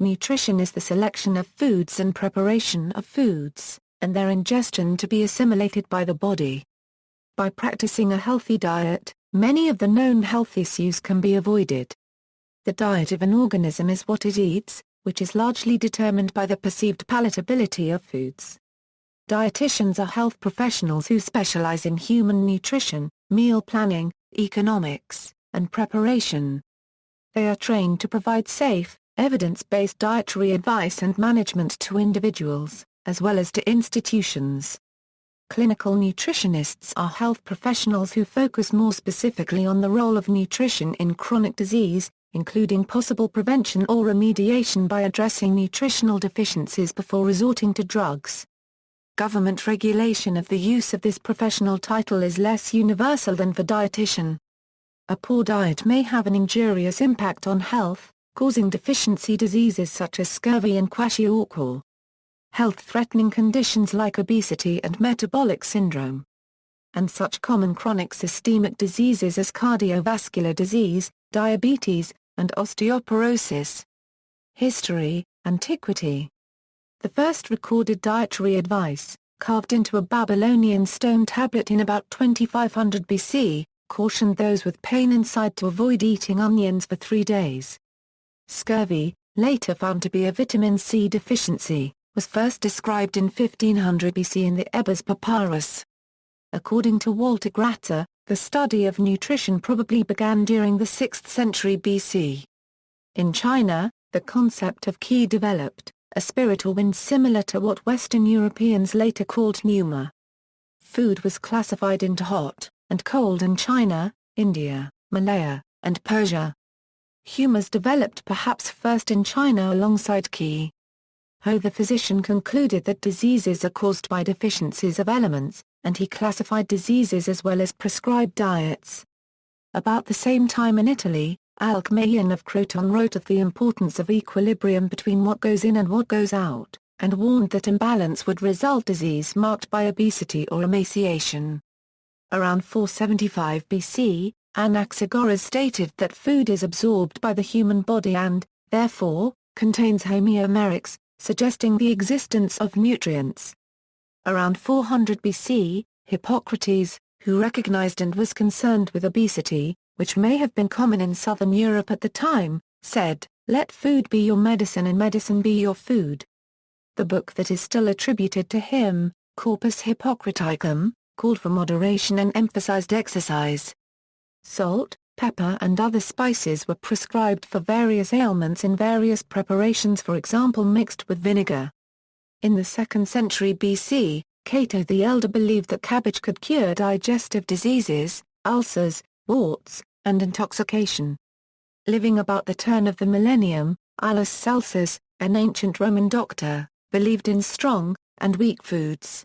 nutrition is the selection of foods and preparation of foods, and their ingestion to be assimilated by the body. By practicing a healthy diet, many of the known health issues can be avoided. The diet of an organism is what it eats, which is largely determined by the perceived palatability of foods. Dietitians are health professionals who specialize in human nutrition, meal planning, economics, and preparation. They are trained to provide safe, evidence-based dietary advice and management to individuals, as well as to institutions. Clinical nutritionists are health professionals who focus more specifically on the role of nutrition in chronic disease, including possible prevention or remediation by addressing nutritional deficiencies before resorting to drugs. Government regulation of the use of this professional title is less universal than for dietitian. A poor diet may have an injurious impact on health, causing deficiency diseases such as scurvy and kwashiorkor. Health-threatening conditions like obesity and metabolic syndrome. And such common chronic systemic diseases as cardiovascular disease, diabetes, and osteoporosis. History, Antiquity. The first recorded dietary advice, carved into a Babylonian stone tablet in about 2500 BC, cautioned those with pain inside to avoid eating onions for 3 days. Scurvy, later found to be a vitamin C deficiency, was first described in 1500 BC in the Ebers Papyrus. According to Walter Gratzer, the study of nutrition probably began during the 6th century BC. In China, the concept of qi developed, a spiritual wind similar to what Western Europeans later called pneuma. Food was classified into hot and cold in China, India, Malaya, and Persia. Humours developed perhaps first in China alongside qi. Ho the physician concluded that diseases are caused by deficiencies of elements, and he classified diseases as well as prescribed diets. About the same time in Italy, Alcmaeon of Croton wrote of the importance of equilibrium between what goes in and what goes out, and warned that imbalance would result disease marked by obesity or emaciation. Around 475 BC, Anaxagoras stated that food is absorbed by the human body and, therefore, contains homeomerics, suggesting the existence of nutrients. Around 400 BC, Hippocrates, who recognized and was concerned with obesity, which may have been common in southern Europe at the time, said, "Let food be your medicine and medicine be your food." The book that is still attributed to him, Corpus Hippocraticum, called for moderation and emphasized exercise. Salt, pepper and other spices were prescribed for various ailments in various preparations, for example mixed with vinegar. In the 2nd century BC, Cato the Elder believed that cabbage could cure digestive diseases, ulcers, warts, and intoxication. Living about the turn of the millennium, Aulus Celsus, an ancient Roman doctor, believed in strong and weak foods.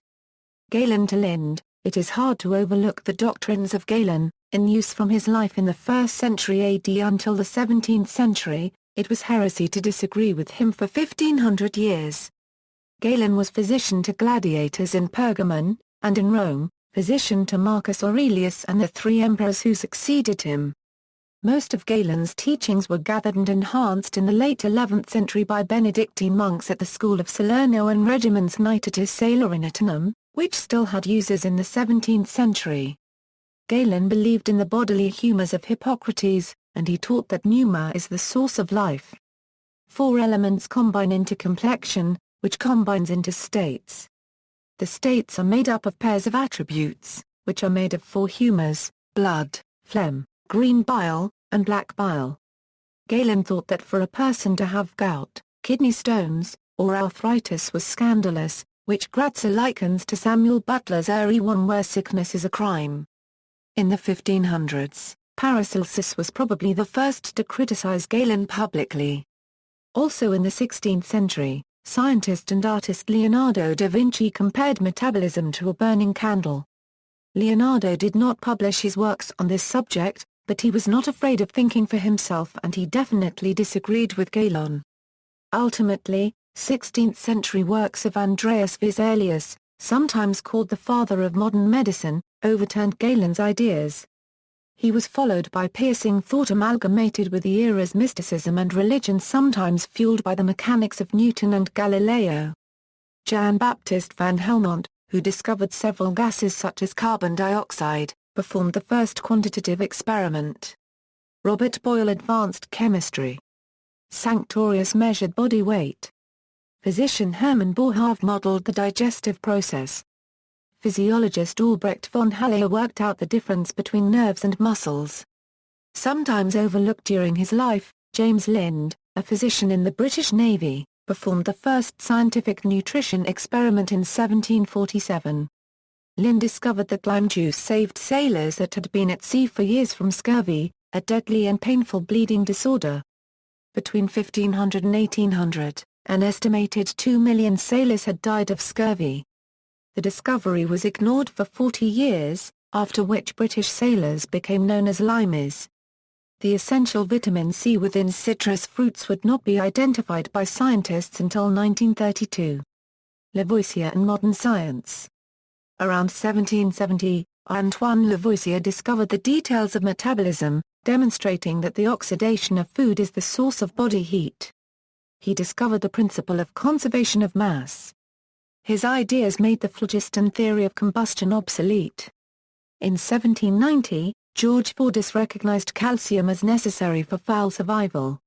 Galen to Lind, it is hard to overlook the doctrines of Galen, in use from his life in the 1st century AD until the 17th century, it was heresy to disagree with him for 1500 years. Galen was physician to gladiators in Pergamon, and in Rome, physician to Marcus Aurelius and the 3 emperors who succeeded him. Most of Galen's teachings were gathered and enhanced in the late 11th century by Benedictine monks at the school of Salerno and Regimens Nitatis Salerinitatum, which still had users in the 17th century. Galen believed in the bodily humours of Hippocrates, and he taught that pneuma is the source of life. 4 elements combine into complexion, which combines into states. The states are made up of pairs of attributes, which are made of 4 humours: blood, phlegm, green bile, and black bile. Galen thought that for a person to have gout, kidney stones, or arthritis was scandalous, which Gratzer likens to Samuel Butler's Early One where sickness is a crime. In the 1500s, Paracelsus was probably the first to criticize Galen publicly. Also in the 16th century, scientist and artist Leonardo da Vinci compared metabolism to a burning candle. Leonardo did not publish his works on this subject, but he was not afraid of thinking for himself and he definitely disagreed with Galen. Ultimately, 16th-century works of Andreas Vesalius, sometimes called the father of modern medicine, overturned Galen's ideas. He was followed by piercing thought amalgamated with the era's mysticism and religion, sometimes fueled by the mechanics of Newton and Galileo. Jan Baptist van Helmont, who discovered several gases such as carbon dioxide, performed the first quantitative experiment. Robert Boyle advanced chemistry. Sanctorius measured body weight. Physician Hermann Boerhaave modeled the digestive process. Physiologist Albrecht von Haller worked out the difference between nerves and muscles. Sometimes overlooked during his life, James Lind, a physician in the British Navy, performed the first scientific nutrition experiment in 1747. Lind discovered that lime juice saved sailors that had been at sea for years from scurvy, a deadly and painful bleeding disorder. Between 1500 and 1800, an estimated 2 million sailors had died of scurvy. The discovery was ignored for 40 years, after which British sailors became known as limeys. The essential vitamin C within citrus fruits would not be identified by scientists until 1932. Lavoisier and modern science. Around 1770, Antoine Lavoisier discovered the details of metabolism, demonstrating that the oxidation of food is the source of body heat. He discovered the principle of conservation of mass. His ideas made the phlogiston theory of combustion obsolete. In 1790, George Fordyce recognized calcium as necessary for fowl survival.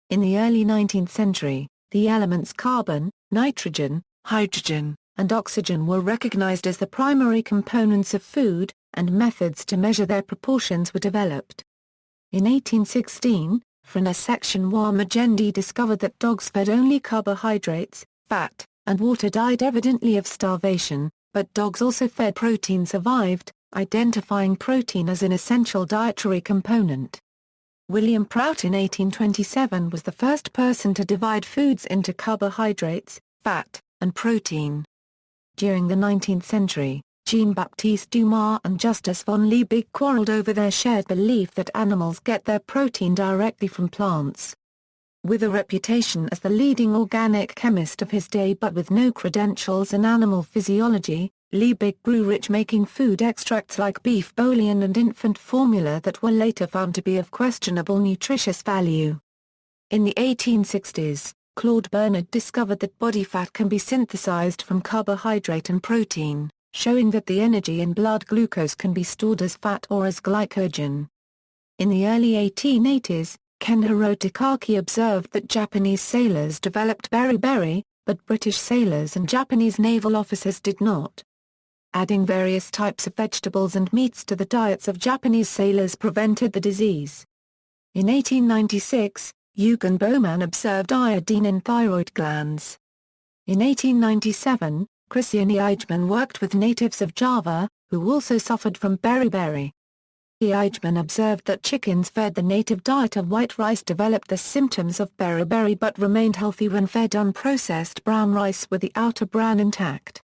In the early 19th century, the elements carbon, nitrogen, hydrogen, and oxygen were recognized as the primary components of food, and methods to measure their proportions were developed. In 1816, Francis Section Magendie discovered that dogs fed only carbohydrates, fat, and water died evidently of starvation, but dogs also fed protein survived, identifying protein as an essential dietary component. William Prout in 1827 was the first person to divide foods into carbohydrates, fat, and protein. During the 19th century, Jean-Baptiste Dumas and Justus von Liebig quarreled over their shared belief that animals get their protein directly from plants. With a reputation as the leading organic chemist of his day but with no credentials in animal physiology, Liebig grew rich making food extracts like beef bouillon and infant formula that were later found to be of questionable nutritious value. In the 1860s, Claude Bernard discovered that body fat can be synthesized from carbohydrate and protein, showing that the energy in blood glucose can be stored as fat or as glycogen. In the early 1880s, Kenhiro Takaki observed that Japanese sailors developed beriberi, but British sailors and Japanese naval officers did not. Adding various types of vegetables and meats to the diets of Japanese sailors prevented the disease. In 1896, Eugen Bowman observed iodine in thyroid glands. In 1897, Christian Eichmann worked with natives of Java, who also suffered from beriberi. Eichmann observed that chickens fed the native diet of white rice developed the symptoms of beriberi but remained healthy when fed unprocessed brown rice with the outer bran intact.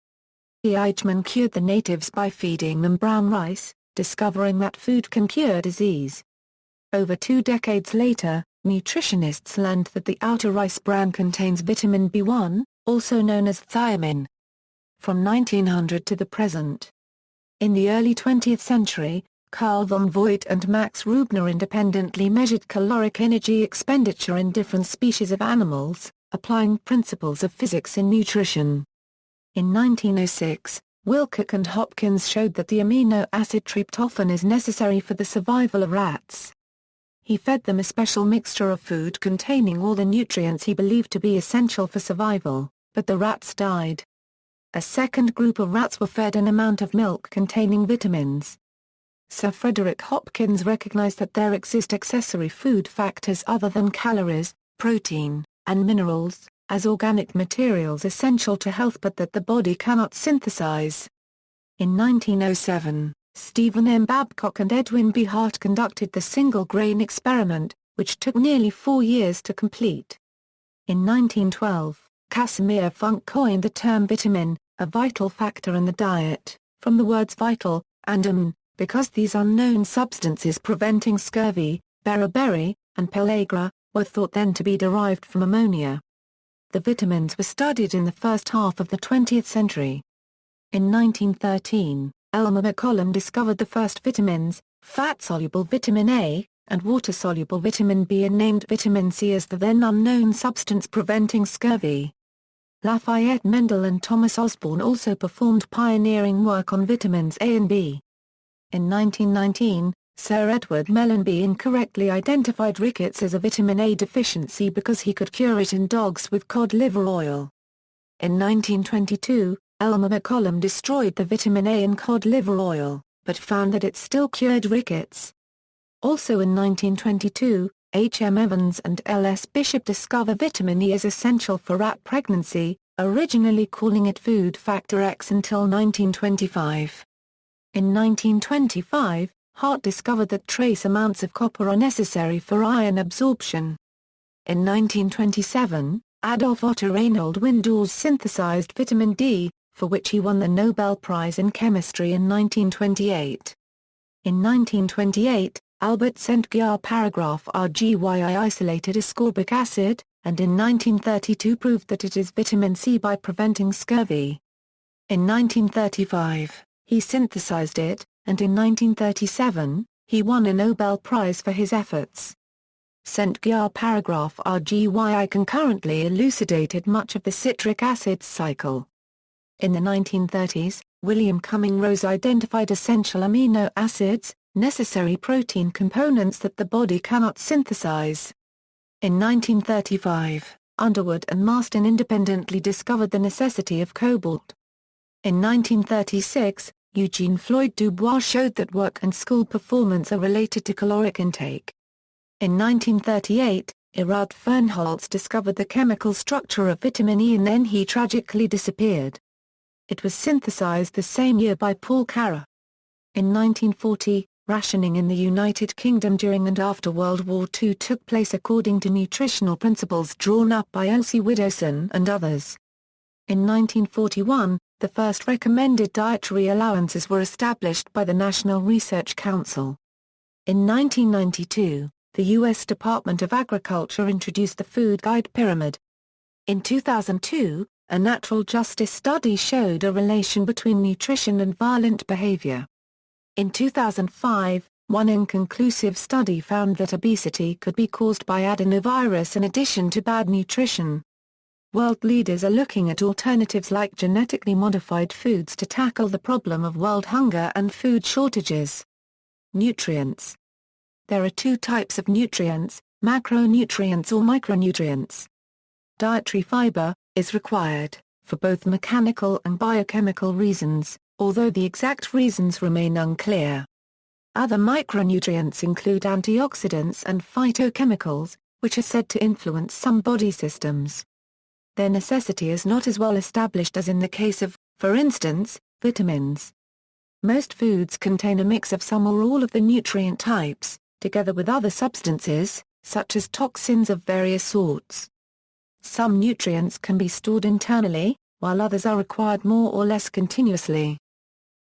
Eichmann cured the natives by feeding them brown rice, discovering that food can cure disease. Over 2 decades later, nutritionists learned that the outer rice bran contains vitamin B1, also known as thiamine. From 1900 to the present. In the early 20th century, Carl von Voigt and Max Rubner independently measured caloric energy expenditure in different species of animals, applying principles of physics in nutrition. In 1906, Wilcock and Hopkins showed that the amino acid tryptophan is necessary for the survival of rats. He fed them a special mixture of food containing all the nutrients he believed to be essential for survival, but the rats died. A second group of rats were fed an amount of milk containing vitamins. Sir Frederick Hopkins recognized that there exist accessory food factors other than calories, protein, and minerals, as organic materials essential to health but that the body cannot synthesize. In 1907, Stephen M. Babcock and Edwin B. Hart conducted the single-grain experiment, which took nearly 4 years to complete. In 1912, Casimir Funk coined the term vitamin, a vital factor in the diet, from the words vital, and because these unknown substances preventing scurvy, beriberi, and pellagra, were thought then to be derived from ammonia. The vitamins were studied in the first half of the 20th century. In 1913, Elmer McCollum discovered the first vitamins, fat-soluble vitamin A, and water-soluble vitamin B, and named vitamin C as the then unknown substance preventing scurvy. Lafayette Mendel and Thomas Osborne also performed pioneering work on vitamins A and B. In 1919, Sir Edward Mellanby incorrectly identified rickets as a vitamin A deficiency because he could cure it in dogs with cod liver oil. In 1922, Elmer McCollum destroyed the vitamin A in cod liver oil, but found that it still cured rickets. Also in 1922, H. M. Evans and L. S. Bishop discover vitamin E is essential for rat pregnancy, originally calling it food factor X until 1925. In 1925, Hart discovered that trace amounts of copper are necessary for iron absorption. In 1927, Adolf Otto Reinhold Windaus synthesized vitamin D, for which he won the Nobel Prize in Chemistry in 1928. In 1928, Albert Szent-György paragraph RGYI isolated ascorbic acid, and in 1932 proved that it is vitamin C by preventing scurvy. In 1935, he synthesized it, and in 1937, he won a Nobel Prize for his efforts. Szent-György paragraph RGYI concurrently elucidated much of the citric acid cycle. In the 1930s, William Cumming Rose identified essential amino acids, necessary protein components that the body cannot synthesize. In 1935, Underwood and Marston independently discovered the necessity of cobalt. In 1936, Eugene Floyd Dubois showed that work and school performance are related to caloric intake. In 1938, Erhard Fernholz discovered the chemical structure of vitamin E, and then he tragically disappeared. It was synthesized the same year by Paul Carrer. In 1940, rationing in the United Kingdom during and after World War II took place according to nutritional principles drawn up by Elsie Widdowson and others. In 1941, the first recommended dietary allowances were established by the National Research Council. In 1992, the U.S. Department of Agriculture introduced the Food Guide Pyramid. In 2002, a natural justice study showed a relation between nutrition and violent behavior. In 2005, one inconclusive study found that obesity could be caused by adenovirus in addition to bad nutrition. World leaders are looking at alternatives like genetically modified foods to tackle the problem of world hunger and food shortages. Nutrients. There are two types of nutrients, macronutrients or micronutrients. Dietary fiber is required, for both mechanical and biochemical reasons, although the exact reasons remain unclear. Other micronutrients include antioxidants and phytochemicals, which are said to influence some body systems. Their necessity is not as well established as in the case of, for instance, vitamins. Most foods contain a mix of some or all of the nutrient types, together with other substances, such as toxins of various sorts. Some nutrients can be stored internally, while others are required more or less continuously.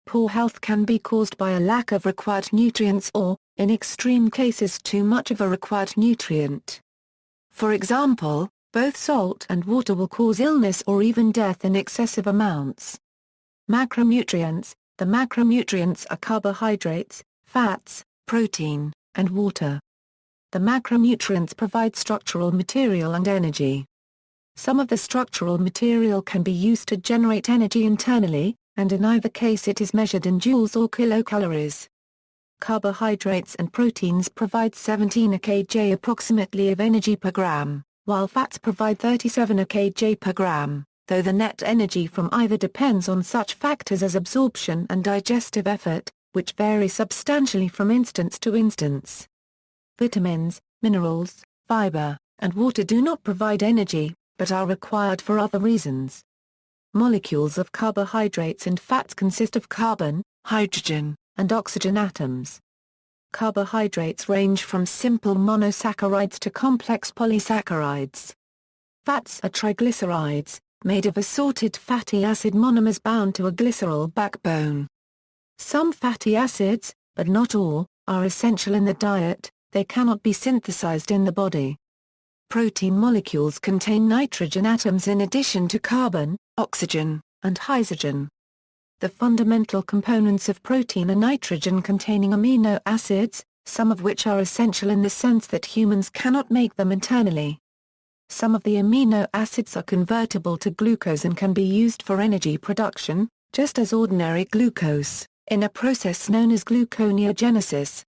Poor health can be caused by a lack of required nutrients or, in extreme cases, too much of a required nutrient. For example, both salt and water will cause illness or even death in excessive amounts. Macronutrients. The macronutrients are carbohydrates, fats, protein, and water. The macronutrients provide structural material and energy. Some of the structural material can be used to generate energy internally, and in either case it is measured in joules or kilocalories. Carbohydrates and proteins provide 17 kJ approximately of energy per gram, while fats provide 37 kJ per gram, though the net energy from either depends on such factors as absorption and digestive effort, which vary substantially from instance to instance. Vitamins, minerals, fiber, and water do not provide energy, but are required for other reasons. Molecules of carbohydrates and fats consist of carbon, hydrogen, and oxygen atoms. Carbohydrates range from simple monosaccharides to complex polysaccharides. Fats are triglycerides, made of assorted fatty acid monomers bound to a glycerol backbone. Some fatty acids, but not all, are essential in the diet. They cannot be synthesized in the body. Protein molecules contain nitrogen atoms in addition to carbon, oxygen, and hydrogen. The fundamental components of protein are nitrogen-containing amino acids, some of which are essential in the sense that humans cannot make them internally. Some of the amino acids are convertible to glucose and can be used for energy production, just as ordinary glucose, in a process known as gluconeogenesis.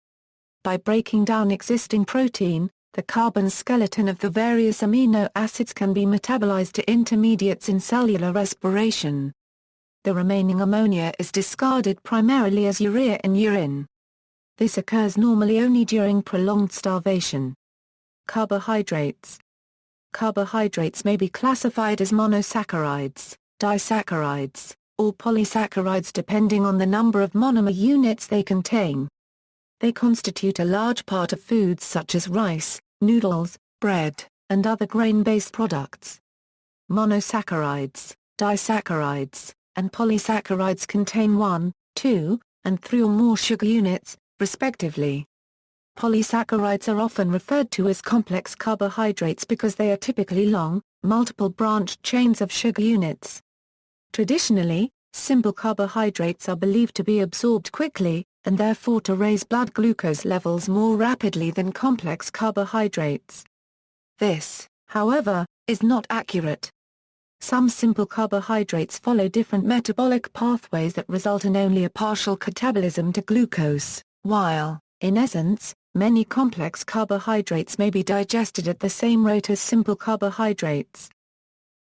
By breaking down existing protein, the carbon skeleton of the various amino acids can be metabolized to intermediates in cellular respiration. The remaining ammonia is discarded primarily as urea in urine. This occurs normally only during prolonged starvation. Carbohydrates. Carbohydrates may be classified as monosaccharides, disaccharides, or polysaccharides depending on the number of monomer units they contain. They constitute a large part of foods such as rice, noodles, bread, and other grain-based products. Monosaccharides, disaccharides, and polysaccharides contain 1, 2, and 3 or more sugar units, respectively. Polysaccharides are often referred to as complex carbohydrates because they are typically long, multiple-branched chains of sugar units. Traditionally, simple carbohydrates are believed to be absorbed quickly, and therefore to raise blood glucose levels more rapidly than complex carbohydrates. This, however, is not accurate. Some simple carbohydrates follow different metabolic pathways that result in only a partial catabolism to glucose, while, in essence, many complex carbohydrates may be digested at the same rate as simple carbohydrates.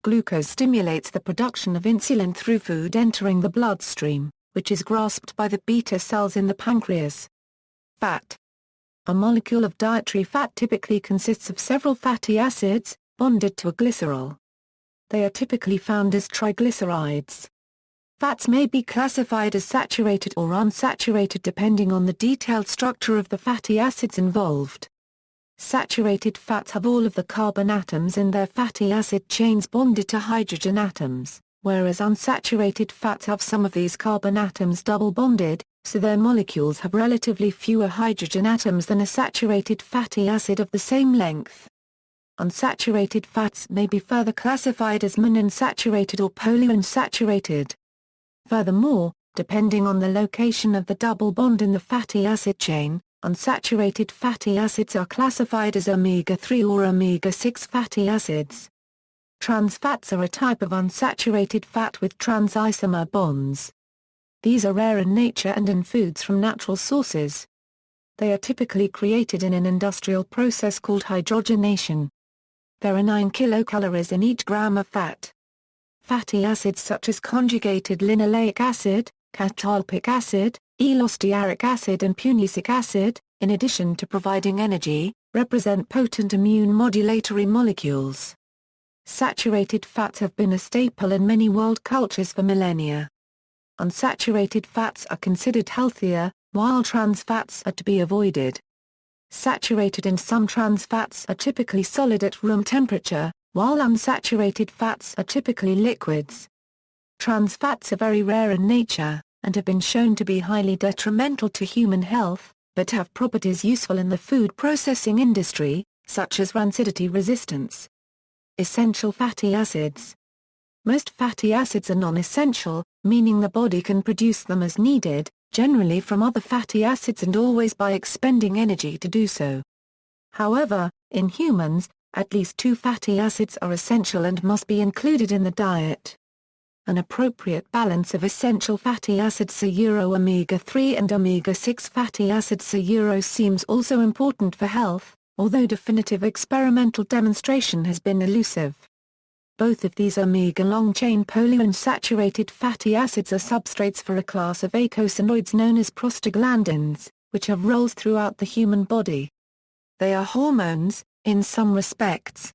Glucose stimulates the production of insulin through food entering the bloodstream, which is grasped by the beta cells in the pancreas. Fat. A molecule of dietary fat typically consists of several fatty acids, bonded to a glycerol. They are typically found as triglycerides. Fats may be classified as saturated or unsaturated depending on the detailed structure of the fatty acids involved. Saturated fats have all of the carbon atoms in their fatty acid chains bonded to hydrogen atoms, whereas unsaturated fats have some of these carbon atoms double bonded, so their molecules have relatively fewer hydrogen atoms than a saturated fatty acid of the same length. Unsaturated fats may be further classified as monounsaturated or polyunsaturated. Furthermore, depending on the location of the double bond in the fatty acid chain, unsaturated fatty acids are classified as omega-3 or omega-6 fatty acids. Trans fats are a type of unsaturated fat with trans isomer bonds. These are rare in nature and in foods from natural sources. They are typically created in an industrial process called hydrogenation. There are 9 kilocalories in each gram of fat. Fatty acids such as conjugated linoleic acid, catalpic acid, elostearic acid and punicic acid, in addition to providing energy, represent potent immune modulatory molecules. Saturated fats have been a staple in many world cultures for millennia. Unsaturated fats are considered healthier, while trans fats are to be avoided. Saturated and some trans fats are typically solid at room temperature, while unsaturated fats are typically liquids. Trans fats are very rare in nature, and have been shown to be highly detrimental to human health, but have properties useful in the food processing industry, such as rancidity resistance. Essential fatty acids. Most fatty acids are non-essential, meaning the body can produce them as needed, generally from other fatty acids and always by expending energy to do so. However, in humans, at least 2 fatty acids are essential and must be included in the diet. An appropriate balance of essential fatty acids omega-3 and omega-6 fatty acids seems also important for health, although definitive experimental demonstration has been elusive. Both of these omega long-chain polyunsaturated fatty acids are substrates for a class of eicosanoids known as prostaglandins, which have roles throughout the human body. They are hormones, in some respects.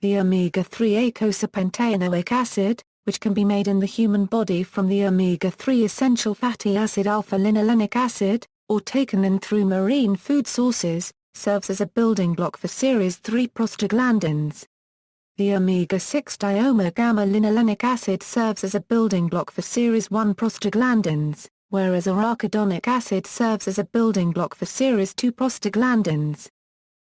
The omega-3 eicosapentaenoic acid, which can be made in the human body from the omega-3 essential fatty acid alpha-linolenic acid, or taken in through marine food sources, serves as a building block for series 3 prostaglandins. The omega-6 diomega-gamma-linolenic acid serves as a building block for series 1 prostaglandins, whereas arachidonic acid serves as a building block for series 2 prostaglandins.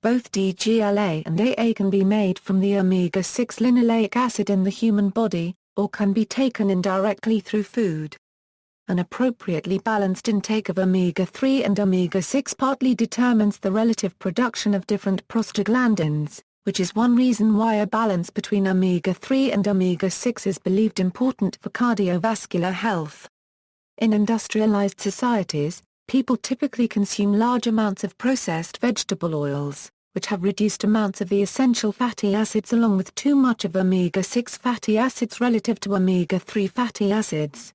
Both DGLA and AA can be made from the omega-6 linoleic acid in the human body, or can be taken indirectly through food. an appropriately balanced intake of omega-3 and omega-6 partly determines the relative production of different prostaglandins, which is one reason why a balance between omega-3 and omega-6 is believed important for cardiovascular health. In industrialized societies, people typically consume large amounts of processed vegetable oils, which have reduced amounts of the essential fatty acids along with too much of omega-6 fatty acids relative to omega-3 fatty acids.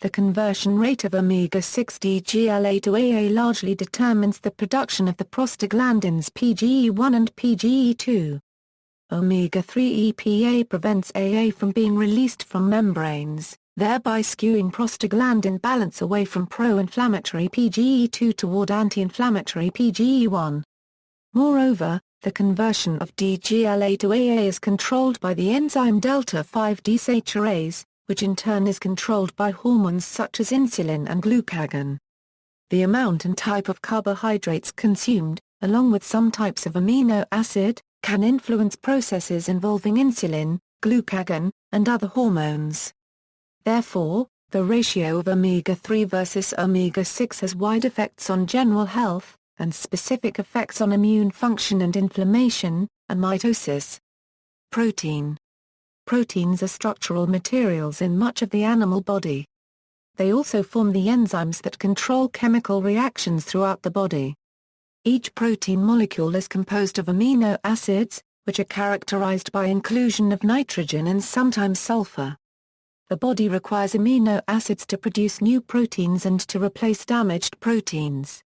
The conversion rate of omega-6 DGLA to AA largely determines the production of the prostaglandins PGE1 and PGE2. Omega-3 EPA prevents AA from being released from membranes, thereby skewing prostaglandin balance away from pro-inflammatory PGE2 toward anti-inflammatory PGE1. Moreover, the conversion of DGLA to AA is controlled by the enzyme delta-5 desaturase, which in turn is controlled by hormones such as insulin and glucagon. The amount and type of carbohydrates consumed, along with some types of amino acid, can influence processes involving insulin, glucagon, and other hormones. Therefore, the ratio of omega-3 versus omega-6 has wide effects on general health, and specific effects on immune function and inflammation, and mitosis. Protein. Proteins are structural materials in much of the animal body. They also form the enzymes that control chemical reactions throughout the body. Each protein molecule is composed of amino acids, which are characterized by inclusion of nitrogen and sometimes sulfur. The body requires amino acids to produce new proteins and to replace damaged proteins.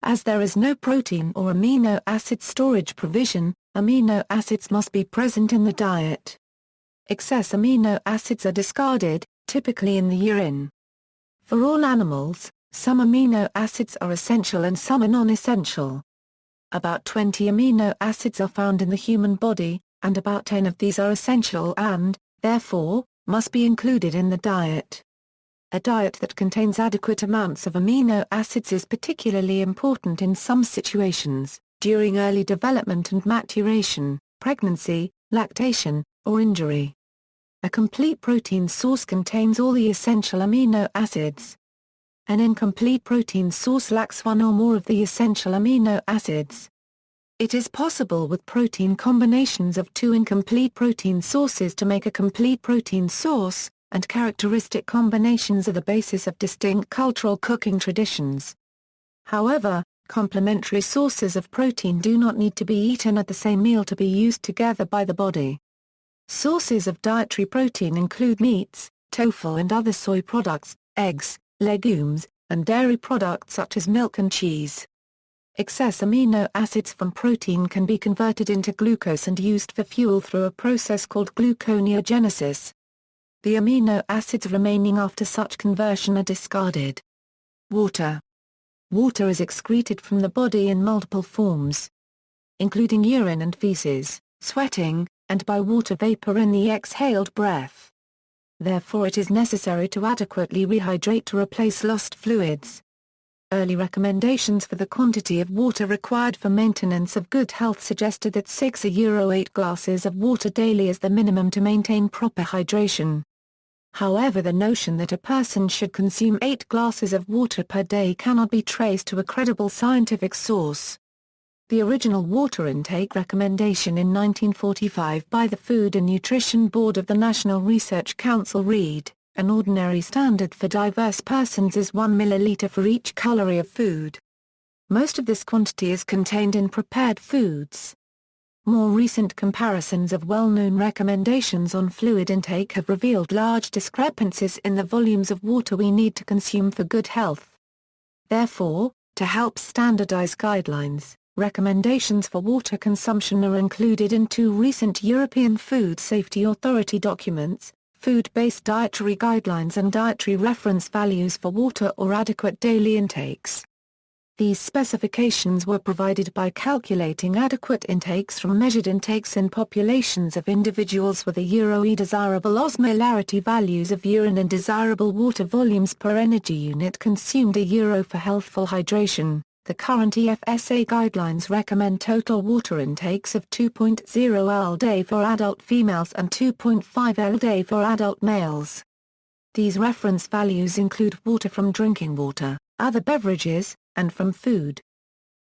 As there is no protein or amino acid storage provision, amino acids must be present in the diet. Excess amino acids are discarded, typically in the urine. For all animals, some amino acids are essential and some are non-essential. About 20 amino acids are found in the human body, and about 10 of these are essential and, therefore, must be included in the diet. A diet that contains adequate amounts of amino acids is particularly important in some situations, during early development and maturation, pregnancy, lactation, or injury. A complete protein source contains all the essential amino acids. An incomplete protein source lacks one or more of the essential amino acids. It is possible with protein combinations of two incomplete protein sources to make a complete protein source, and characteristic combinations are the basis of distinct cultural cooking traditions. However, complementary sources of protein do not need to be eaten at the same meal to be used together by the body. Sources of dietary protein include meats, tofu and other soy products, eggs, legumes, and dairy products such as milk and cheese. Excess amino acids from protein can be converted into glucose and used for fuel through a process called gluconeogenesis. The amino acids remaining after such conversion are discarded. Water. Water is excreted from the body in multiple forms, including urine and feces, sweating, and by water vapor in the exhaled breath. Therefore it is necessary to adequately rehydrate to replace lost fluids. Early recommendations for the quantity of water required for maintenance of good health suggested that 6-8 glasses of water daily is the minimum to maintain proper hydration. However, the notion that a person should consume 8 glasses of water per day cannot be traced to a credible scientific source. The original water intake recommendation in 1945 by the Food and Nutrition Board of the National Research Council read, "An ordinary standard for diverse persons is 1 milliliter for each calorie of food." Most of this quantity is contained in prepared foods. More recent comparisons of well-known recommendations on fluid intake have revealed large discrepancies in the volumes of water we need to consume for good health. Therefore, to help standardize guidelines, recommendations for water consumption are included in 2 recent European Food Safety Authority documents, Food-Based Dietary Guidelines and Dietary Reference Values for Water or Adequate Daily Intakes. These specifications were provided by calculating adequate intakes from measured intakes in populations of individuals with a desirable osmolarity values of urine and desirable water volumes per energy unit consumed a for healthful hydration. The current EFSA guidelines recommend total water intakes of 2.0 L day for adult females and 2.5 L day for adult males. These reference values include water from drinking water, other beverages, and from food.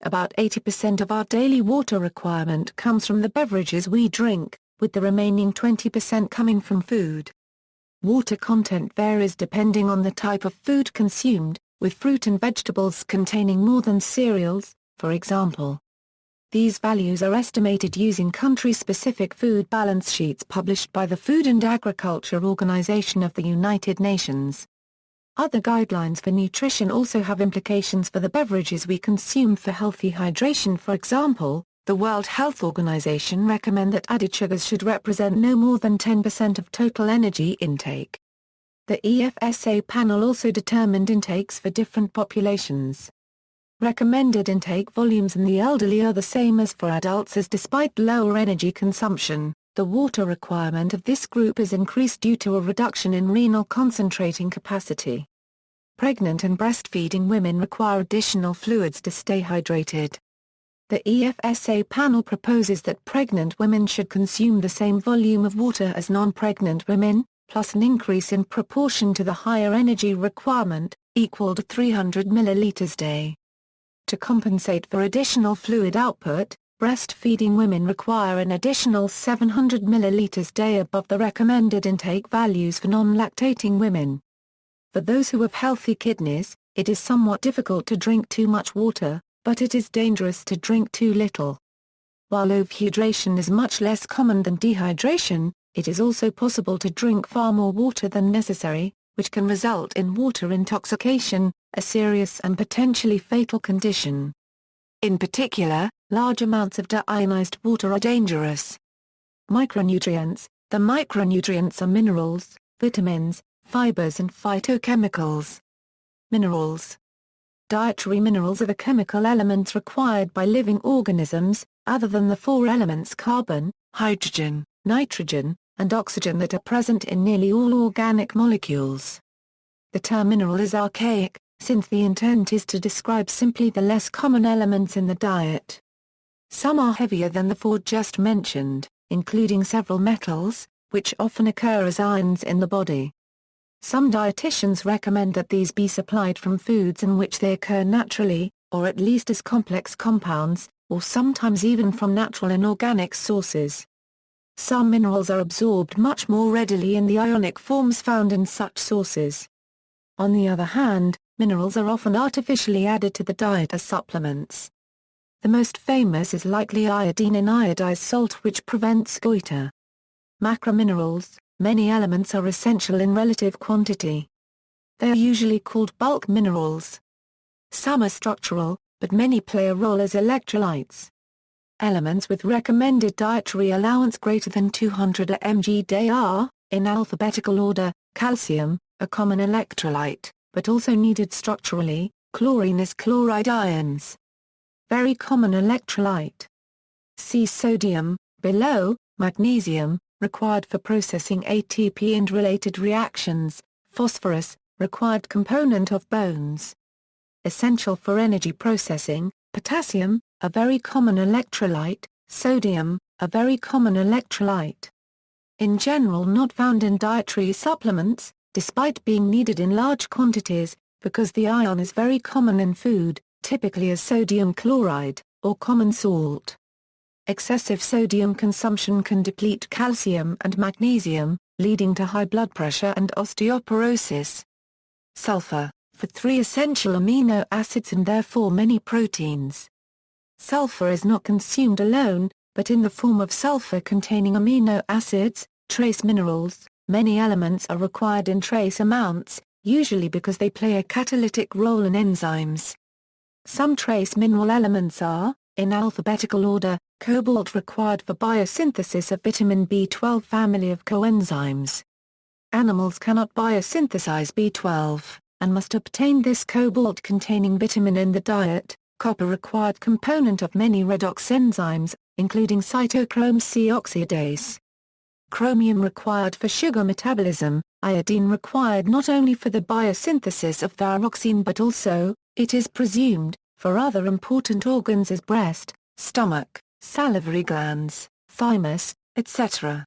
About 80% of our daily water requirement comes from the beverages we drink, with the remaining 20% coming from food. Water content varies depending on the type of food consumed, with fruit and vegetables containing more than cereals, for example. These values are estimated using country-specific food balance sheets published by the Food and Agriculture Organization of the United Nations. Other guidelines for nutrition also have implications for the beverages we consume for healthy hydration. For example, the World Health Organization recommend that added sugars should represent no more than 10% of total energy intake. The EFSA panel also determined intakes for different populations. Recommended intake volumes in the elderly are the same as for adults, as despite lower energy consumption, the water requirement of this group is increased due to a reduction in renal concentrating capacity. Pregnant and breastfeeding women require additional fluids to stay hydrated. The EFSA panel proposes that pregnant women should consume the same volume of water as non-pregnant women, plus an increase in proportion to the higher energy requirement, equal to 300 milliliters day. To compensate for additional fluid output, breastfeeding women require an additional 700 milliliters day above the recommended intake values for non-lactating women. For those who have healthy kidneys, it is somewhat difficult to drink too much water, but it is dangerous to drink too little. While overhydration is much less common than dehydration, it is also possible to drink far more water than necessary, which can result in water intoxication, a serious and potentially fatal condition. In particular, large amounts of deionized water are dangerous. Micronutrients. The micronutrients are minerals, vitamins, fibers and phytochemicals. Minerals. Dietary minerals are the chemical elements required by living organisms, other than the four elements carbon, hydrogen, nitrogen, and oxygen that are present in nearly all organic molecules. The term mineral is archaic, since the intent is to describe simply the less common elements in the diet. Some are heavier than the four just mentioned, including several metals, which often occur as ions in the body. Some dietitians recommend that these be supplied from foods in which they occur naturally, or at least as complex compounds, or sometimes even from natural inorganic sources. Some minerals are absorbed much more readily in the ionic forms found in such sources. On the other hand, minerals are often artificially added to the diet as supplements. The most famous is likely iodine in iodized salt, which prevents goiter. Macrominerals. Many elements are essential in relative quantity. They are usually called bulk minerals. Some are structural, but many play a role as electrolytes. Elements with recommended dietary allowance greater than 200 mg day are, in alphabetical order, calcium, a common electrolyte, but also needed structurally, chlorine is chloride ions. Very common electrolyte. See sodium, below, magnesium, required for processing ATP and related reactions, phosphorus, required component of bones. Essential for energy processing, potassium, a very common electrolyte, sodium, a very common electrolyte. In general not found in dietary supplements, despite being needed in large quantities, because the ion is very common in food, typically as sodium chloride, or common salt. Excessive sodium consumption can deplete calcium and magnesium, leading to high blood pressure and osteoporosis. Sulfur, for 3 essential amino acids and therefore many proteins. Sulfur is not consumed alone, but in the form of sulfur-containing amino acids, trace minerals. Many elements are required in trace amounts, usually because they play a catalytic role in enzymes. Some trace mineral elements are, in alphabetical order, cobalt, required for biosynthesis of vitamin B12 family of coenzymes. Animals cannot biosynthesize B12, and must obtain this cobalt-containing vitamin in the diet. Copper, required component of many redox enzymes, including cytochrome C oxidase. Chromium, required for sugar metabolism. Iodine, required not only for the biosynthesis of thyroxine but also, it is presumed, for other important organs as breast, stomach, salivary glands, thymus, etc.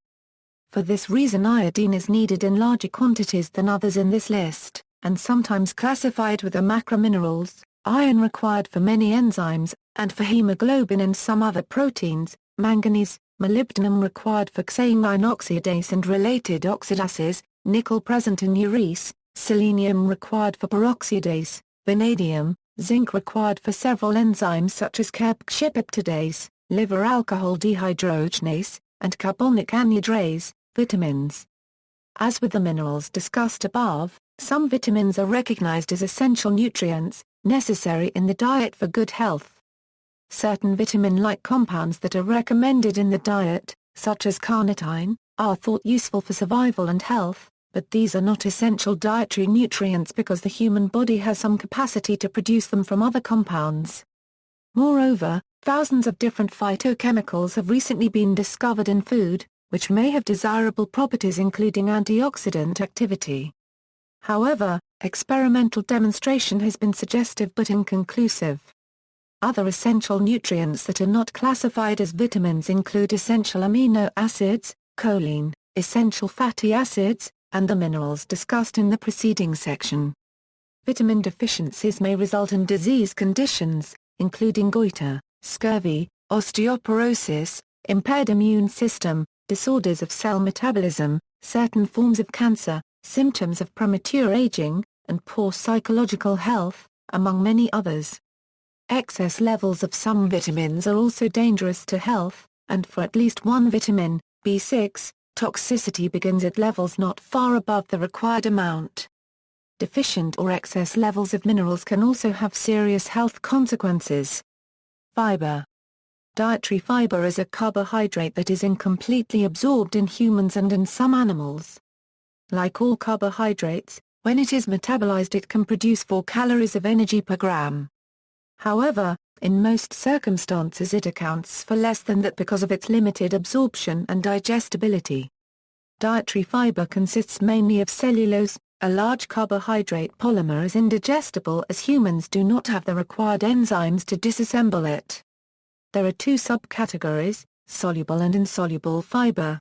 For this reason iodine is needed in larger quantities than others in this list, and sometimes classified with the macrominerals, iron required for many enzymes, and for hemoglobin and some other proteins, manganese, molybdenum required for xanthine oxidase and related oxidases, nickel present in urease, selenium required for peroxidase, vanadium, zinc required for several enzymes such as carboxypeptidase, liver alcohol dehydrogenase, and carbonic anhydrase, vitamins. As with the minerals discussed above, some vitamins are recognized as essential nutrients, necessary in the diet for good health. Certain vitamin-like compounds that are recommended in the diet, such as carnitine, are thought useful for survival and health, but these are not essential dietary nutrients because the human body has some capacity to produce them from other compounds. Moreover, thousands of different phytochemicals have recently been discovered in food, which may have desirable properties including antioxidant activity. However, experimental demonstration has been suggestive but inconclusive. Other essential nutrients that are not classified as vitamins include essential amino acids, choline, essential fatty acids, and the minerals discussed in the preceding section. Vitamin deficiencies may result in disease conditions, including goiter, scurvy, osteoporosis, impaired immune system, disorders of cell metabolism, certain forms of cancer, symptoms of premature aging, and poor psychological health, among many others. Excess levels of some vitamins are also dangerous to health, and for at least one vitamin, B6, toxicity begins at levels not far above the required amount. Deficient or excess levels of minerals can also have serious health consequences. Fiber. Dietary fiber is a carbohydrate that is incompletely absorbed in humans and in some animals. Like all carbohydrates, when it is metabolized it can produce 4 calories of energy per gram. However, in most circumstances it accounts for less than that because of its limited absorption and digestibility. Dietary fiber consists mainly of cellulose. A large carbohydrate polymer is indigestible as humans do not have the required enzymes to disassemble it. There are 2 subcategories, soluble and insoluble fiber.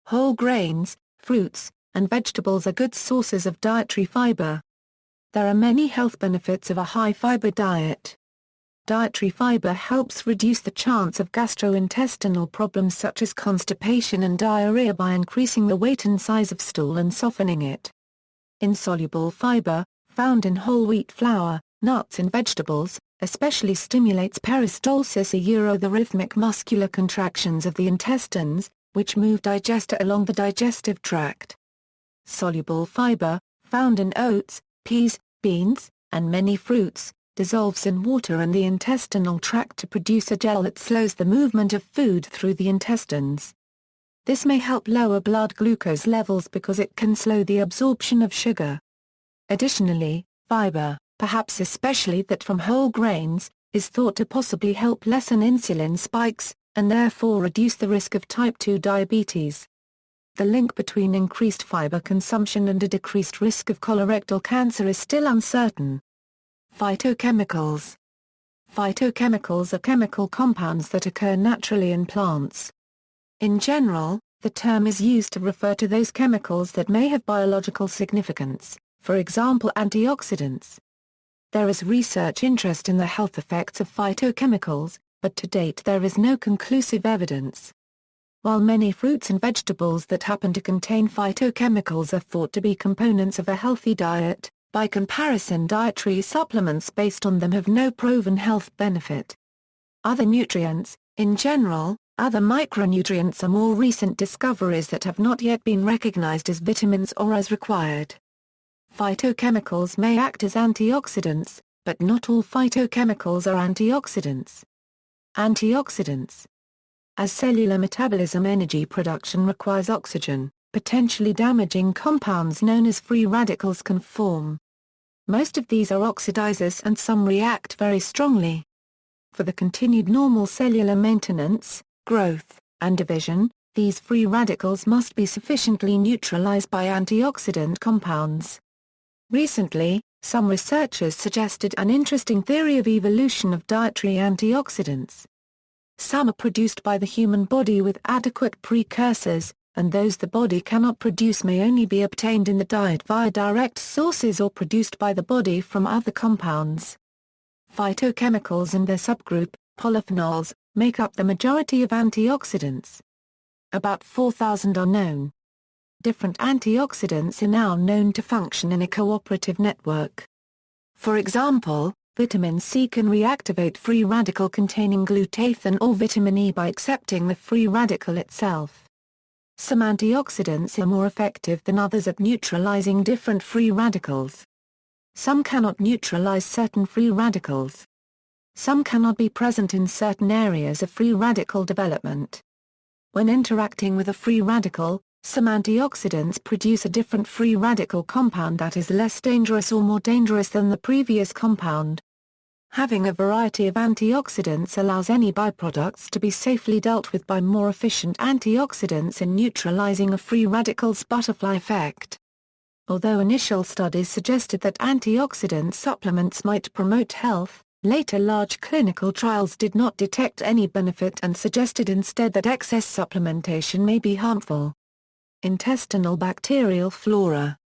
Whole grains, fruits, and vegetables are good sources of dietary fiber. There are many health benefits of a high-fiber diet. Dietary fiber helps reduce the chance of gastrointestinal problems such as constipation and diarrhea by increasing the weight and size of stool and softening it. Insoluble fiber, found in whole wheat flour, nuts and vegetables, especially stimulates peristalsis, the rhythmic muscular contractions of the intestines, which move digester along the digestive tract. Soluble fiber, found in oats, peas, beans, and many fruits, dissolves in water and the intestinal tract to produce a gel that slows the movement of food through the intestines. This may help lower blood glucose levels because it can slow the absorption of sugar. Additionally, fiber, perhaps especially that from whole grains, is thought to possibly help lessen insulin spikes, and therefore reduce the risk of type 2 diabetes. The link between increased fiber consumption and a decreased risk of colorectal cancer is still uncertain. Phytochemicals. Phytochemicals are chemical compounds that occur naturally in plants. In general, the term is used to refer to those chemicals that may have biological significance, for example antioxidants. There is research interest in the health effects of phytochemicals, but to date there is no conclusive evidence. While many fruits and vegetables that happen to contain phytochemicals are thought to be components of a healthy diet, by comparison dietary supplements based on them have no proven health benefit. Other nutrients, in general, other micronutrients are more recent discoveries that have not yet been recognized as vitamins or as required. Phytochemicals may act as antioxidants, but not all phytochemicals are antioxidants. Antioxidants. As cellular metabolism energy production requires oxygen, potentially damaging compounds known as free radicals can form. Most of these are oxidizers and some react very strongly. For the continued normal cellular maintenance, growth, and division, these free radicals must be sufficiently neutralized by antioxidant compounds. Recently, some researchers suggested an interesting theory of evolution of dietary antioxidants. Some are produced by the human body with adequate precursors, and those the body cannot produce may only be obtained in the diet via direct sources or produced by the body from other compounds. Phytochemicals and their subgroup, polyphenols, make up the majority of antioxidants. About 4,000 are known. Different antioxidants are now known to function in a cooperative network. For example, vitamin C can reactivate free radical containing glutathione or vitamin E by accepting the free radical itself. Some antioxidants are more effective than others at neutralizing different free radicals. Some cannot neutralize certain free radicals. Some cannot be present in certain areas of free radical development. When interacting with a free radical, some antioxidants produce a different free radical compound that is less dangerous or more dangerous than the previous compound. Having a variety of antioxidants allows any byproducts to be safely dealt with by more efficient antioxidants in neutralizing a free radical's butterfly effect. Although initial studies suggested that antioxidant supplements might promote health, later large clinical trials did not detect any benefit and suggested instead that excess supplementation may be harmful. Intestinal bacterial flora.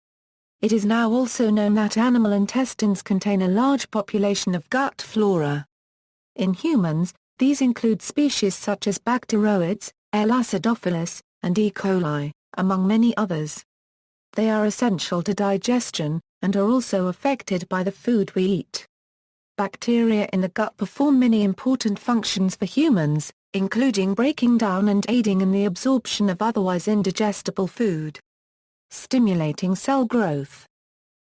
It is now also known that animal intestines contain a large population of gut flora. In humans, these include species such as bacteroids, L. acidophilus, and E. coli, among many others. They are essential to digestion, and are also affected by the food we eat. Bacteria in the gut perform many important functions for humans, including breaking down and aiding in the absorption of otherwise indigestible food. Stimulating cell growth.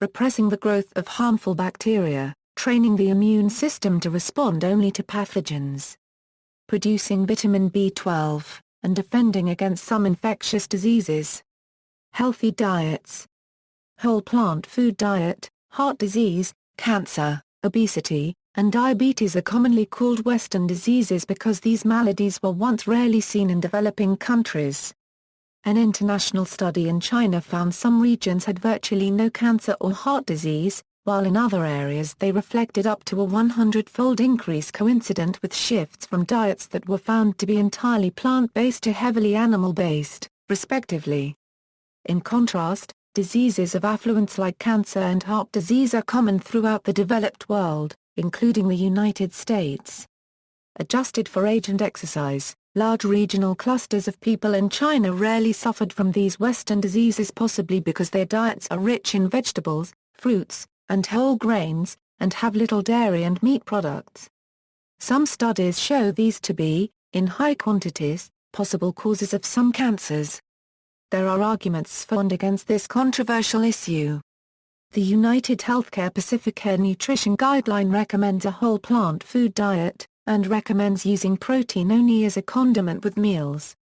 Repressing the growth of harmful bacteria, training the immune system to respond only to pathogens. Producing vitamin B12, and defending against some infectious diseases. Healthy diets. Whole plant food diet, heart disease, cancer, obesity, and diabetes are commonly called Western diseases because these maladies were once rarely seen in developing countries. An international study in China found some regions had virtually no cancer or heart disease, while in other areas they reflected up to a 100-fold increase coincident with shifts from diets that were found to be entirely plant-based to heavily animal-based, respectively. In contrast, diseases of affluence like cancer and heart disease are common throughout the developed world, including the United States. Adjusted for age and exercise, large regional clusters of people in China rarely suffered from these Western diseases, possibly because their diets are rich in vegetables, fruits, and whole grains, and have little dairy and meat products. Some studies show these to be, in high quantities, possible causes of some cancers. There are arguments for and against this controversial issue. The United Healthcare Pacificare Nutrition Guideline recommends a whole plant food diet, and recommends using protein only as a condiment with meals.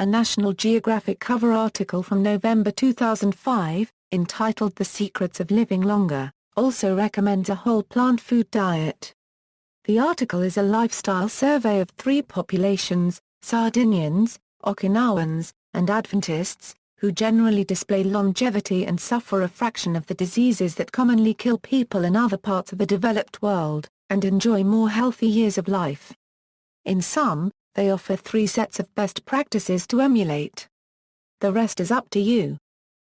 A National Geographic cover article from November 2005, entitled The Secrets of Living Longer, also recommends a whole plant food diet. The article is a lifestyle survey of 3 populations, Sardinians, Okinawans, and Adventists, who generally display longevity and suffer a fraction of the diseases that commonly kill people in other parts of the developed world, and enjoy more healthy years of life. In sum, they offer 3 sets of best practices to emulate. The rest is up to you.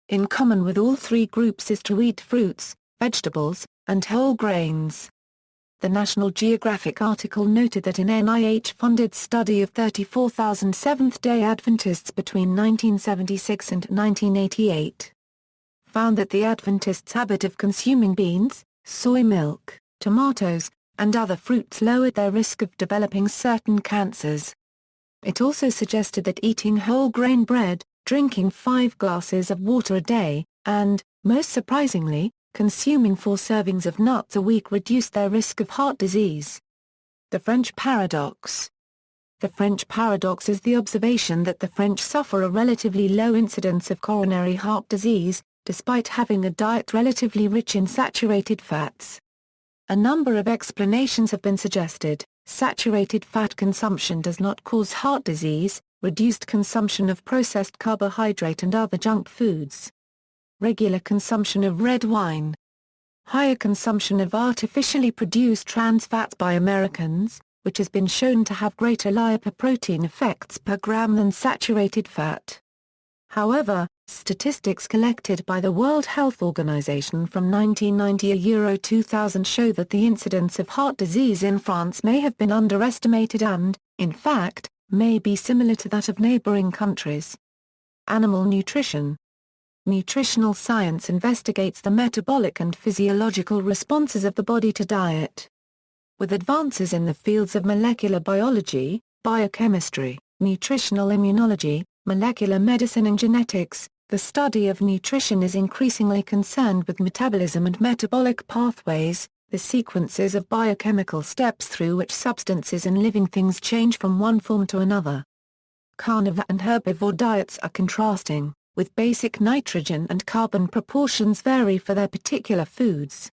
In common with all 3 groups is to eat fruits, vegetables, and whole grains. The National Geographic article noted that an NIH-funded study of 34,000 Seventh-day Adventists between 1976 and 1988 found that the Adventists' habit of consuming beans, soy milk, tomatoes, and other fruits lowered their risk of developing certain cancers. It also suggested that eating whole grain bread, drinking 5 glasses of water a day, and, most surprisingly, consuming 4 servings of nuts a week reduced their risk of heart disease. The French paradox. The French paradox is the observation that the French suffer a relatively low incidence of coronary heart disease, despite having a diet relatively rich in saturated fats. A number of explanations have been suggested. Saturated fat consumption does not cause heart disease, reduced consumption of processed carbohydrate and other junk foods. Regular consumption of red wine. Higher consumption of artificially produced trans fats by Americans, which has been shown to have greater lipoprotein effects per gram than saturated fat. However, statistics collected by the World Health Organization from 1990–2000 show that the incidence of heart disease in France may have been underestimated and, in fact, may be similar to that of neighboring countries. Animal nutrition. Nutritional science investigates the metabolic and physiological responses of the body to diet. With advances in the fields of molecular biology, biochemistry, nutritional immunology, molecular medicine and genetics, the study of nutrition is increasingly concerned with metabolism and metabolic pathways, the sequences of biochemical steps through which substances in living things change from one form to another. Carnivore and herbivore diets are contrasting, with basic nitrogen and carbon proportions vary for their particular foods.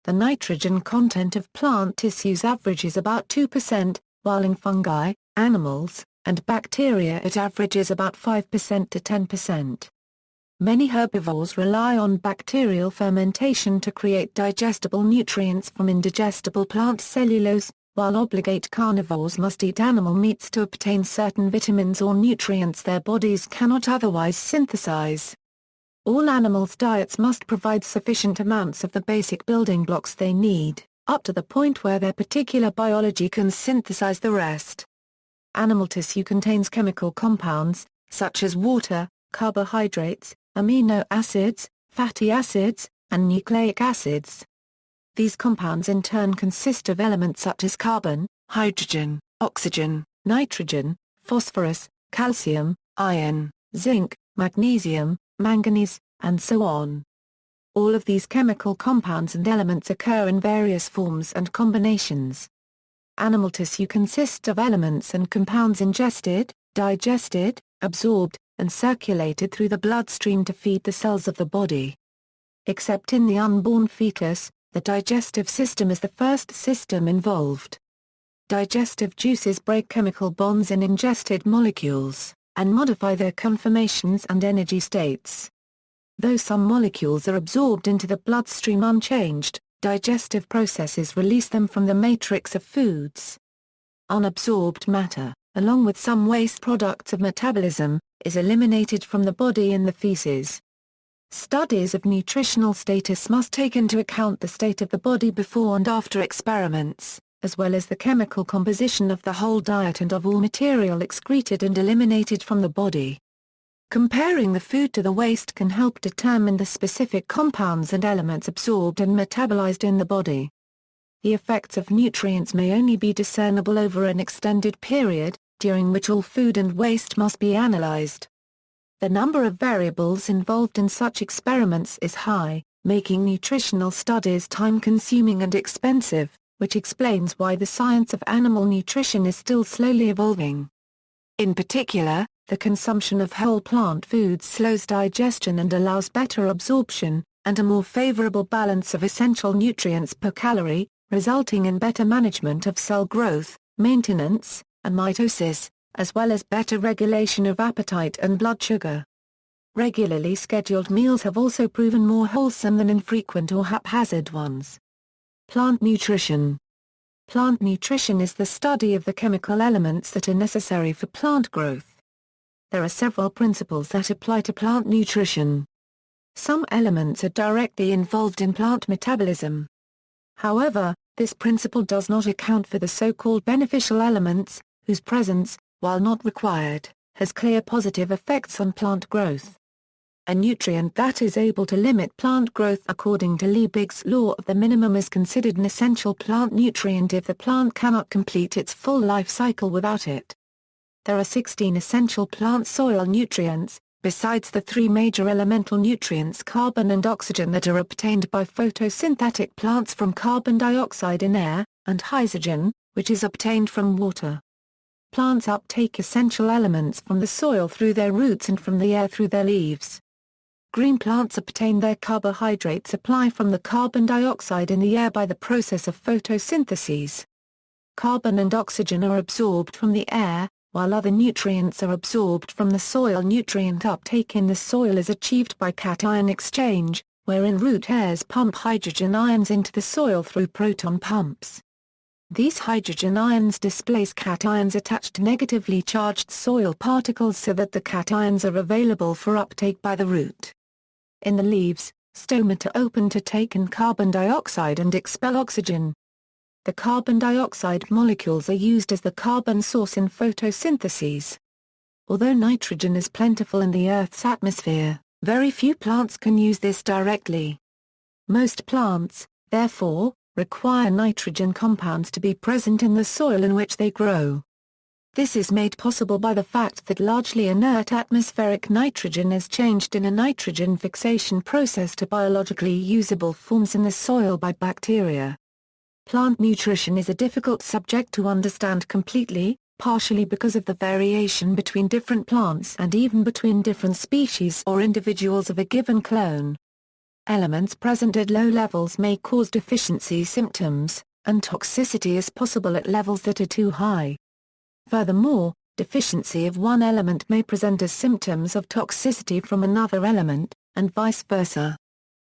The nitrogen content of plant tissues averages about 2%, while in fungi, animals, and bacteria it averages about 5% to 10%. Many herbivores rely on bacterial fermentation to create digestible nutrients from indigestible plant cellulose, while obligate carnivores must eat animal meats to obtain certain vitamins or nutrients their bodies cannot otherwise synthesize. All animals' diets must provide sufficient amounts of the basic building blocks they need, up to the point where their particular biology can synthesize the rest. Animal tissue contains chemical compounds, such as water, carbohydrates, amino acids, fatty acids, and nucleic acids. These compounds in turn consist of elements such as carbon, hydrogen, oxygen, nitrogen, phosphorus, calcium, iron, zinc, magnesium, manganese, and so on. All of these chemical compounds and elements occur in various forms and combinations. Animal tissue consists of elements and compounds ingested, digested, absorbed, and circulated through the bloodstream to feed the cells of the body. Except in the unborn fetus, the digestive system is the first system involved. Digestive juices break chemical bonds in ingested molecules, and modify their conformations and energy states. Though some molecules are absorbed into the bloodstream unchanged, digestive processes release them from the matrix of foods. Unabsorbed matter, along with some waste products of metabolism, is eliminated from the body in the feces. Studies of nutritional status must take into account the state of the body before and after experiments, as well as the chemical composition of the whole diet and of all material excreted and eliminated from the body. Comparing the food to the waste can help determine the specific compounds and elements absorbed and metabolized in the body. The effects of nutrients may only be discernible over an extended period, during which all food and waste must be analyzed. The number of variables involved in such experiments is high, making nutritional studies time-consuming and expensive, which explains why the science of animal nutrition is still slowly evolving. In particular, the consumption of whole plant foods slows digestion and allows better absorption, and a more favorable balance of essential nutrients per calorie, resulting in better management of cell growth, maintenance, and mitosis, as well as better regulation of appetite and blood sugar. Regularly scheduled meals have also proven more wholesome than infrequent or haphazard ones. Plant nutrition. Plant nutrition is the study of the chemical elements that are necessary for plant growth. There are several principles that apply to plant nutrition. Some elements are directly involved in plant metabolism. However, this principle does not account for the so-called beneficial elements, whose presence, while not required, has clear positive effects on plant growth. A nutrient that is able to limit plant growth according to Liebig's law of the minimum is considered an essential plant nutrient if the plant cannot complete its full life cycle without it. There are 16 essential plant soil nutrients, besides the three major elemental nutrients carbon and oxygen that are obtained by photosynthetic plants from carbon dioxide in air, and hydrogen, which is obtained from water. Plants uptake essential elements from the soil through their roots and from the air through their leaves. Green plants obtain their carbohydrate supply from the carbon dioxide in the air by the process of photosynthesis. Carbon and oxygen are absorbed from the air, while other nutrients are absorbed from the soil. Nutrient uptake in the soil is achieved by cation exchange, wherein root hairs pump hydrogen ions into the soil through proton pumps. These hydrogen ions displace cations attached to negatively charged soil particles so that the cations are available for uptake by the root. In the leaves, stomata open to take in carbon dioxide and expel oxygen. The carbon dioxide molecules are used as the carbon source in photosynthesis. Although nitrogen is plentiful in the Earth's atmosphere, very few plants can use this directly. Most plants, therefore, require nitrogen compounds to be present in the soil in which they grow. This is made possible by the fact that largely inert atmospheric nitrogen is changed in a nitrogen fixation process to biologically usable forms in the soil by bacteria. Plant nutrition is a difficult subject to understand completely, partially because of the variation between different plants and even between different species or individuals of a given clone. Elements present at low levels may cause deficiency symptoms, and toxicity is possible at levels that are too high. Furthermore, deficiency of one element may present as symptoms of toxicity from another element, and vice versa.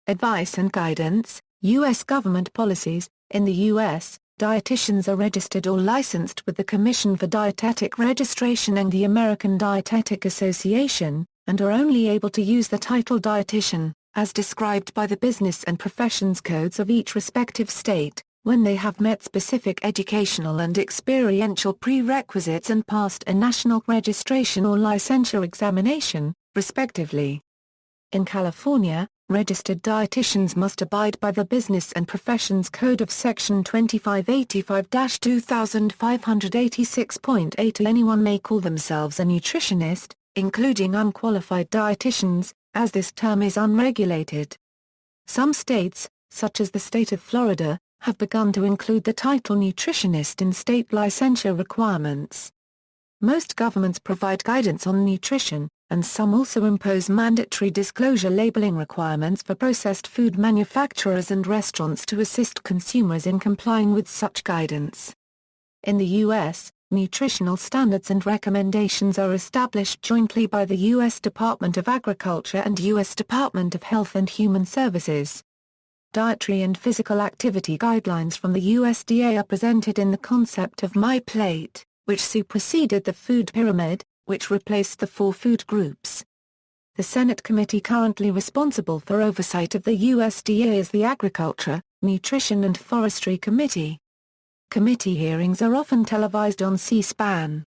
Advice and guidance, U.S. government policies. In the U.S., dietitians are registered or licensed with the Commission for Dietetic Registration and the American Dietetic Association, and are only able to use the title dietitian, as described by the business and professions codes of each respective state, when they have met specific educational and experiential prerequisites and passed a national registration or licensure examination, respectively. In California, registered dietitians must abide by the Business and Professions Code of Section 2585-2586.8. Anyone may call themselves a nutritionist, including unqualified dietitians, as this term is unregulated. Some states, such as the state of Florida, have begun to include the title nutritionist in state licensure requirements. Most governments provide guidance on nutrition, and some also impose mandatory disclosure labeling requirements for processed food manufacturers and restaurants to assist consumers in complying with such guidance. In the U.S., nutritional standards and recommendations are established jointly by the U.S. Department of Agriculture and U.S. Department of Health and Human Services. Dietary and physical activity guidelines from the USDA are presented in the concept of My Plate, which superseded the food pyramid, which replaced the 4 food groups. The Senate committee currently responsible for oversight of the USDA is the Agriculture, Nutrition and Forestry Committee. Committee hearings are often televised on C-SPAN.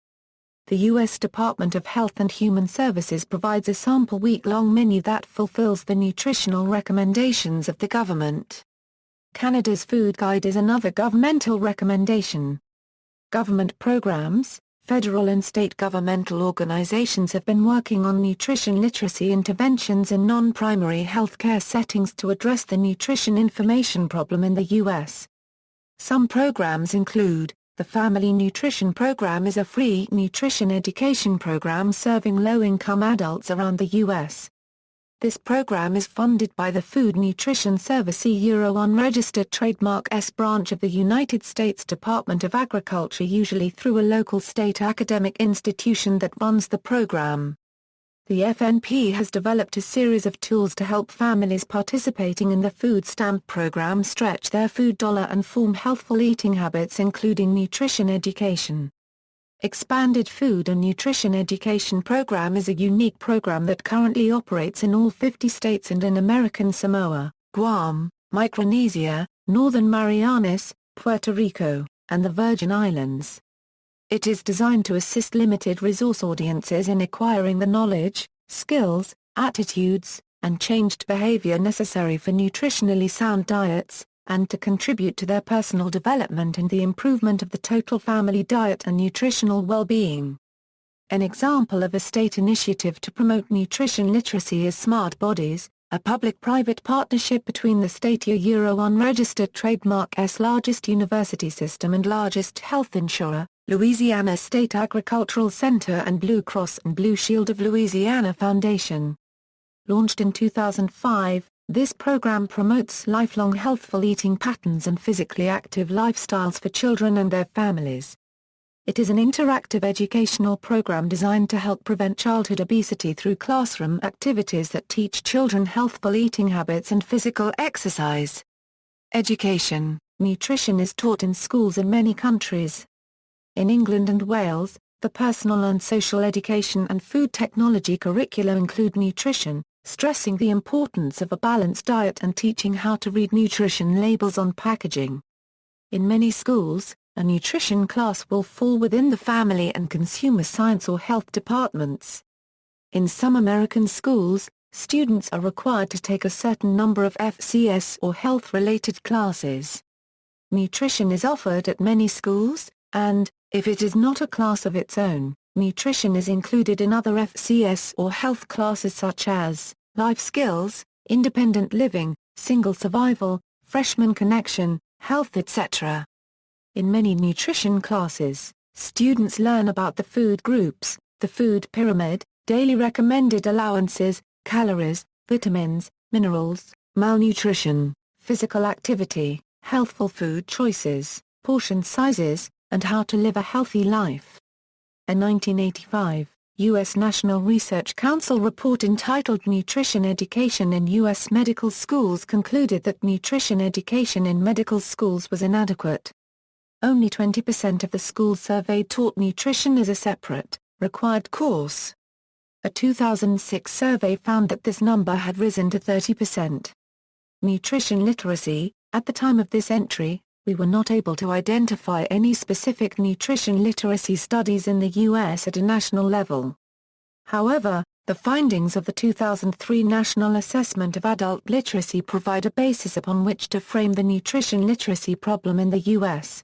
The U.S. Department of Health and Human Services provides a sample week-long menu that fulfills the nutritional recommendations of the government. Canada's Food Guide is another governmental recommendation. Government programs, federal and state governmental organizations have been working on nutrition literacy interventions in non-primary healthcare settings to address the nutrition information problem in the U.S. Some programs include, the Family Nutrition Program is a free nutrition education program serving low-income adults around the U.S. This program is funded by the Food Nutrition Service unregistered trademark S branch of the United States Department of Agriculture, usually through a local state academic institution that runs the program. The FNP has developed a series of tools to help families participating in the food stamp program stretch their food dollar and form healthful eating habits, including nutrition education. Expanded Food and Nutrition Education Program is a unique program that currently operates in all 50 states and in American Samoa, Guam, Micronesia, Northern Marianas, Puerto Rico, and the Virgin Islands. It is designed to assist limited resource audiences in acquiring the knowledge, skills, attitudes, and changed behavior necessary for nutritionally sound diets, and to contribute to their personal development and the improvement of the total family diet and nutritional well-being. An example of a state initiative to promote nutrition literacy is Smart Bodies, a public-private partnership between the state unregistered trademark S largest university system and largest health insurer, Louisiana State Agricultural Center, and Blue Cross and Blue Shield of Louisiana Foundation. Launched in 2005, this program promotes lifelong healthful eating patterns and physically active lifestyles for children and their families. It is an interactive educational program designed to help prevent childhood obesity through classroom activities that teach children healthful eating habits and physical exercise. Education. Nutrition is taught in schools in many countries. In England and Wales, the personal and social education and food technology curricula include nutrition, stressing the importance of a balanced diet and teaching how to read nutrition labels on packaging. In many schools, a nutrition class will fall within the family and consumer science or health departments. In some American schools, students are required to take a certain number of FCS or health-related classes. Nutrition is offered at many schools, and, if it is not a class of its own, nutrition is included in other FCS or health classes such as life skills, independent living, single survival, freshman connection, health etc. In many nutrition classes, students learn about the food groups, the food pyramid, daily recommended allowances, calories, vitamins, minerals, malnutrition, physical activity, healthful food choices, portion sizes, and how to live a healthy life. A 1985, U.S. National Research Council report entitled Nutrition Education in U.S. Medical Schools concluded that nutrition education in medical schools was inadequate. Only 20% of the schools surveyed taught nutrition as a separate, required course. A 2006 survey found that this number had risen to 30%. Nutrition literacy. At the time of this entry, we were not able to identify any specific nutrition literacy studies in the U.S. at a national level. However, the findings of the 2003 National Assessment of Adult Literacy provide a basis upon which to frame the nutrition literacy problem in the U.S.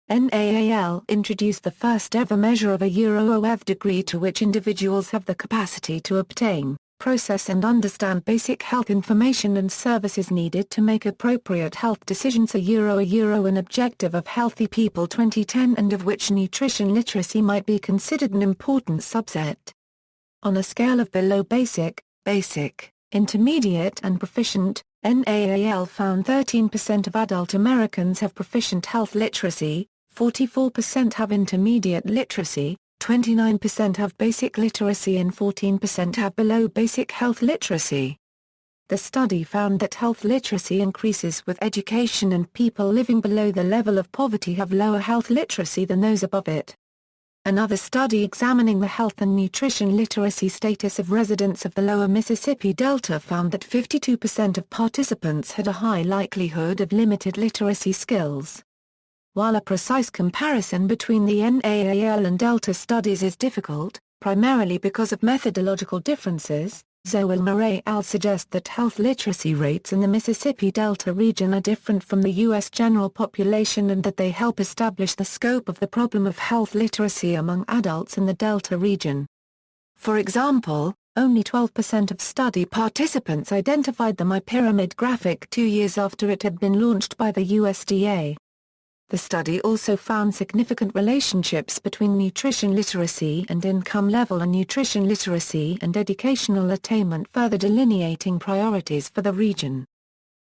NAAL introduced the first-ever measure of a EUROEV degree to which individuals have the capacity to obtain, process and understand basic health information and services needed to make appropriate health decisions. A Euro an objective of Healthy People 2010 and of which nutrition literacy might be considered an important subset. On a scale of below basic, intermediate and proficient, NAAL found 13% of adult Americans have proficient health literacy, 44% have intermediate literacy, 29% have basic literacy and 14% have below basic health literacy. The study found that health literacy increases with education and people living below the level of poverty have lower health literacy than those above it. Another study examining the health and nutrition literacy status of residents of the lower Mississippi Delta found that 52% of participants had a high likelihood of limited literacy skills. While a precise comparison between the NAAL and Delta studies is difficult, primarily because of methodological differences, Zoel Murray al. suggests that health literacy rates in the Mississippi Delta region are different from the U.S. general population and that they help establish the scope of the problem of health literacy among adults in the Delta region. For example, only 12% of study participants identified the MyPyramid graphic 2 years after it had been launched by the USDA. The study also found significant relationships between nutrition literacy and income level and nutrition literacy and educational attainment, further delineating priorities for the region.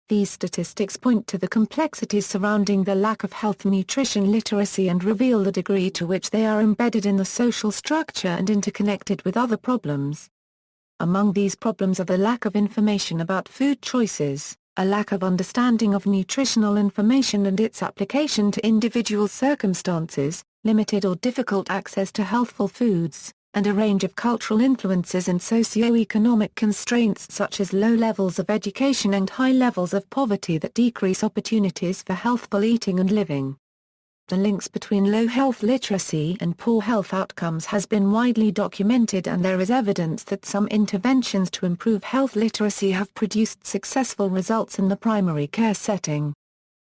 These statistics point to the complexities surrounding the lack of health nutrition literacy and reveal the degree to which they are embedded in the social structure and interconnected with other problems. Among these problems are the lack of information about food choices, a lack of understanding of nutritional information and its application to individual circumstances, limited or difficult access to healthful foods, and a range of cultural influences and socio-economic constraints such as low levels of education and high levels of poverty that decrease opportunities for healthful eating and living. The links between low health literacy and poor health outcomes has been widely documented, and there is evidence that some interventions to improve health literacy have produced successful results in the primary care setting.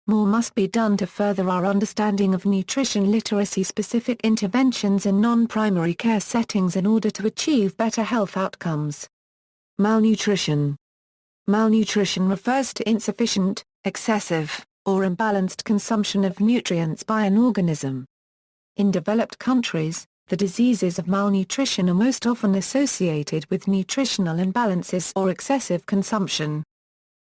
More must be done to further our understanding of nutrition literacy-specific interventions in non-primary care settings in order to achieve better health outcomes. Malnutrition. Malnutrition refers to insufficient, excessive, or imbalanced consumption of nutrients by an organism. In developed countries, the diseases of malnutrition are most often associated with nutritional imbalances or excessive consumption.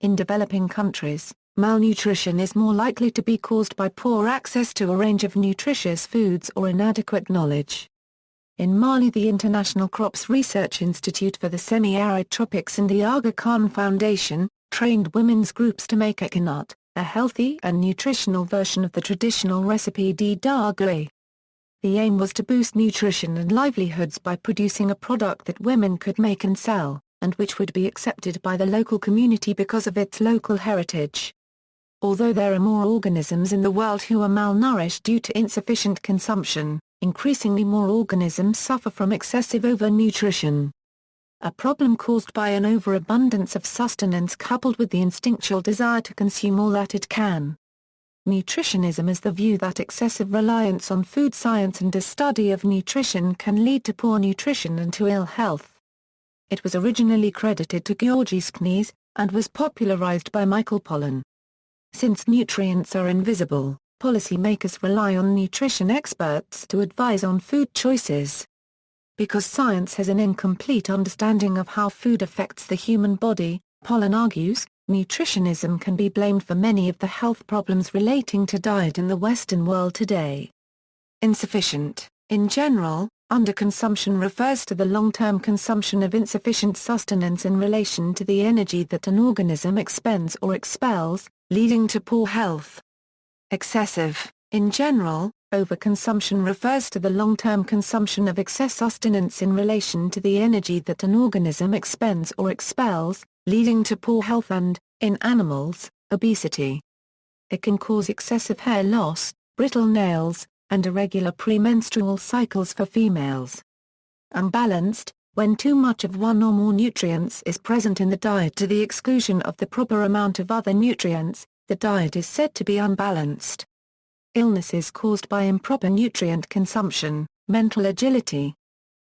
In developing countries, malnutrition is more likely to be caused by poor access to a range of nutritious foods or inadequate knowledge. In Mali, the International Crops Research Institute for the Semi-Arid Tropics and the Aga Khan Foundation trained women's groups to make echinut, a healthy and nutritional version of the traditional recipe d'argouille. The aim was to boost nutrition and livelihoods by producing a product that women could make and sell, and which would be accepted by the local community because of its local heritage. Although there are more organisms in the world who are malnourished due to insufficient consumption, increasingly more organisms suffer from excessive overnutrition. A problem caused by an overabundance of sustenance coupled with the instinctual desire to consume all that it can. Nutritionism is the view that excessive reliance on food science and a study of nutrition can lead to poor nutrition and to ill health. It was originally credited to Georges Knies, and was popularized by Michael Pollan. Since nutrients are invisible, policymakers rely on nutrition experts to advise on food choices. Because science has an incomplete understanding of how food affects the human body, Pollan argues, nutritionism can be blamed for many of the health problems relating to diet in the Western world today. Insufficient. In general, underconsumption refers to the long-term consumption of insufficient sustenance in relation to the energy that an organism expends or expels, leading to poor health. Excessive. In general, overconsumption refers to the long-term consumption of excess sustenance in relation to the energy that an organism expends or expels, leading to poor health and, in animals, obesity. It can cause excessive hair loss, brittle nails, and irregular premenstrual cycles for females. Unbalanced, when too much of one or more nutrients is present in the diet to the exclusion of the proper amount of other nutrients, the diet is said to be unbalanced. Illnesses caused by improper nutrient consumption, mental agility.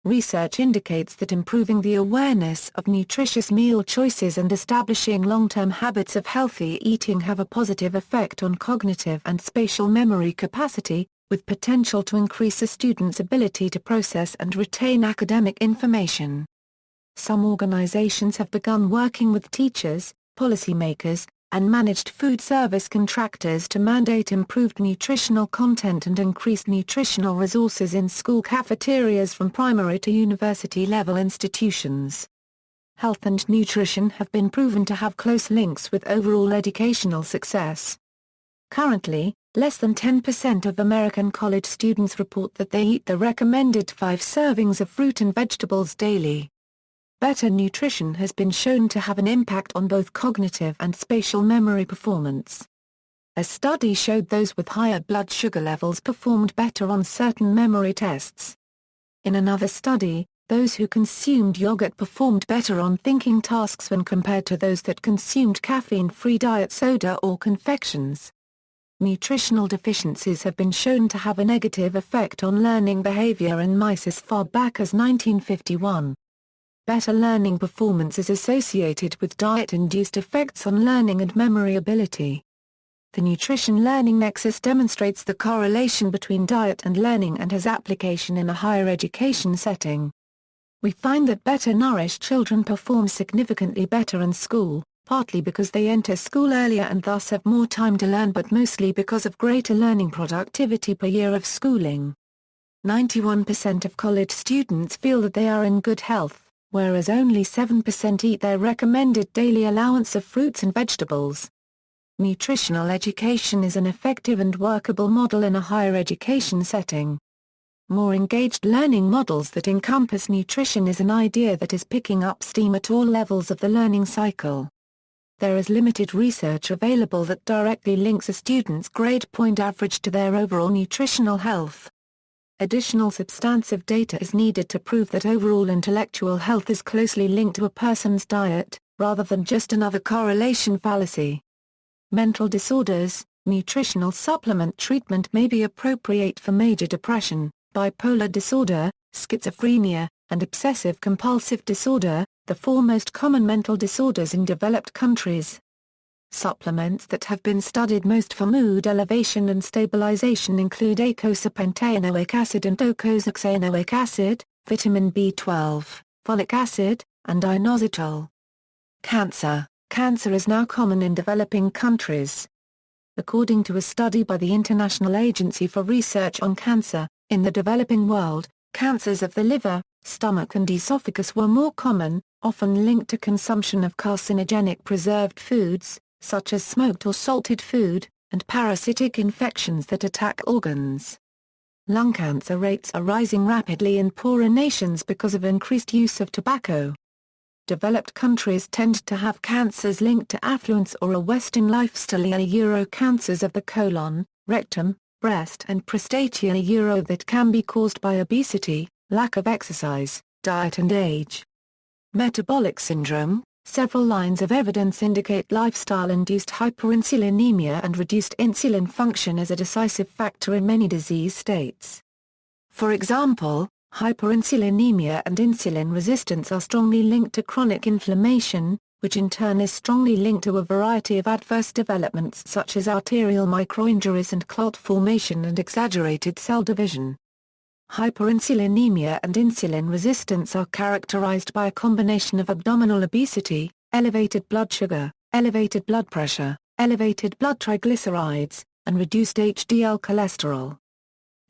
Research indicates that improving the awareness of nutritious meal choices and establishing long-term habits of healthy eating have a positive effect on cognitive and spatial memory capacity, with potential to increase a student's ability to process and retain academic information. Some organizations have begun working with teachers, policymakers, and managed food service contractors to mandate improved nutritional content and increased nutritional resources in school cafeterias from primary to university-level institutions. Health and nutrition have been proven to have close links with overall educational success. Currently, less than 10% of American college students report that they eat the recommended 5 servings of fruit and vegetables daily. Better nutrition has been shown to have an impact on both cognitive and spatial memory performance. A study showed those with higher blood sugar levels performed better on certain memory tests. In another study, those who consumed yogurt performed better on thinking tasks when compared to those that consumed caffeine-free diet soda or confections. Nutritional deficiencies have been shown to have a negative effect on learning behavior in mice as far back as 1951. Better learning performance is associated with diet-induced effects on learning and memory ability. The nutrition-learning nexus demonstrates the correlation between diet and learning and has application in a higher education setting. We find that better nourished children perform significantly better in school, partly because they enter school earlier and thus have more time to learn, but mostly because of greater learning productivity per year of schooling. 91% of college students feel that they are in good health, whereas only 7% eat their recommended daily allowance of fruits and vegetables. Nutritional education is an effective and workable model in a higher education setting. More engaged learning models that encompass nutrition is an idea that is picking up steam at all levels of the learning cycle. There is limited research available that directly links a student's grade point average to their overall nutritional health. Additional substantive data is needed to prove that overall intellectual health is closely linked to a person's diet, rather than just another correlation fallacy. Mental disorders. Nutritional supplement treatment may be appropriate for major depression, bipolar disorder, schizophrenia, and obsessive-compulsive disorder, the 4 most common mental disorders in developed countries. Supplements that have been studied most for mood elevation and stabilization include eicosapentaenoic acid and docosahexaenoic acid, vitamin B12, folic acid, and inositol. Cancer. Cancer is now common in developing countries. According to a study by the International Agency for Research on Cancer, in the developing world, cancers of the liver, stomach and esophagus were more common, often linked to consumption of carcinogenic preserved foods, such as smoked or salted food, and parasitic infections that attack organs. Lung cancer rates are rising rapidly in poorer nations because of increased use of tobacco. Developed countries tend to have cancers linked to affluence or a Western lifestyle. Cancers of the colon, rectum, breast and prostate that can be caused by obesity, lack of exercise, diet and age. Metabolic syndrome. Several lines of evidence indicate lifestyle-induced hyperinsulinemia and reduced insulin function as a decisive factor in many disease states. For example, hyperinsulinemia and insulin resistance are strongly linked to chronic inflammation, which in turn is strongly linked to a variety of adverse developments such as arterial microinjuries and clot formation and exaggerated cell division. Hyperinsulinemia and insulin resistance are characterized by a combination of abdominal obesity, elevated blood sugar, elevated blood pressure, elevated blood triglycerides, and reduced HDL cholesterol.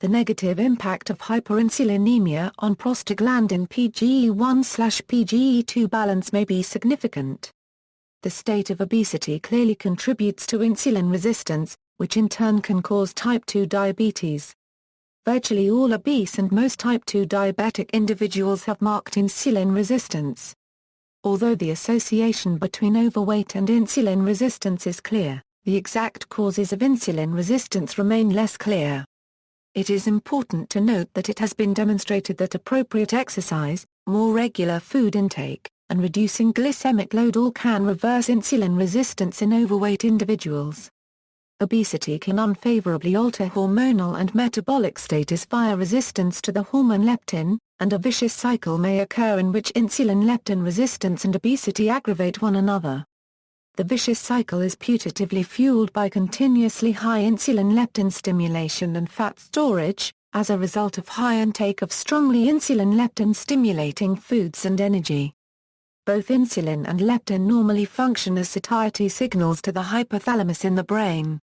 The negative impact of hyperinsulinemia on prostaglandin PGE1/PGE2 balance may be significant. The state of obesity clearly contributes to insulin resistance, which in turn can cause type 2 diabetes. Virtually all obese and most type 2 diabetic individuals have marked insulin resistance. Although the association between overweight and insulin resistance is clear, the exact causes of insulin resistance remain less clear. It is important to note that it has been demonstrated that appropriate exercise, more regular food intake, and reducing glycemic load all can reverse insulin resistance in overweight individuals. Obesity can unfavorably alter hormonal and metabolic status via resistance to the hormone leptin, and a vicious cycle may occur in which insulin-leptin resistance and obesity aggravate one another. The vicious cycle is putatively fueled by continuously high insulin-leptin stimulation and fat storage, as a result of high intake of strongly insulin-leptin-stimulating foods and energy. Both insulin and leptin normally function as satiety signals to the hypothalamus in the brain.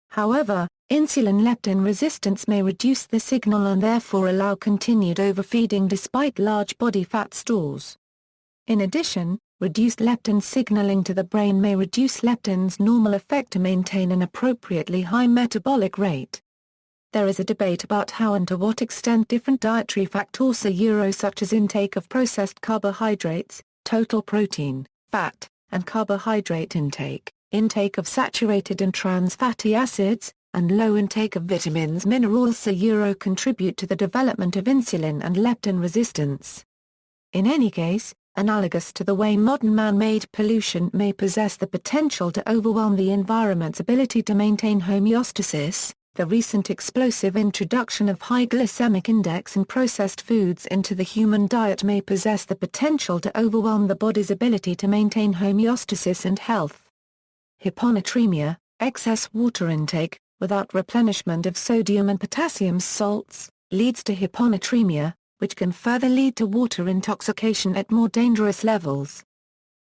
However, insulin-leptin resistance may reduce the signal and therefore allow continued overfeeding despite large body fat stores. In addition, reduced leptin signaling to the brain may reduce leptin's normal effect to maintain an appropriately high metabolic rate. There is a debate about how and to what extent different dietary factors such as intake of processed carbohydrates, total protein, fat, and carbohydrate intake of saturated and trans fatty acids, and low intake of vitamins minerals contribute to the development of insulin and leptin resistance. In any case, analogous to the way modern man-made pollution may possess the potential to overwhelm the environment's ability to maintain homeostasis, the recent explosive introduction of high glycemic index and processed foods into the human diet may possess the potential to overwhelm the body's ability to maintain homeostasis and health. Hyponatremia, excess water intake, without replenishment of sodium and potassium salts, leads to hyponatremia, which can further lead to water intoxication at more dangerous levels.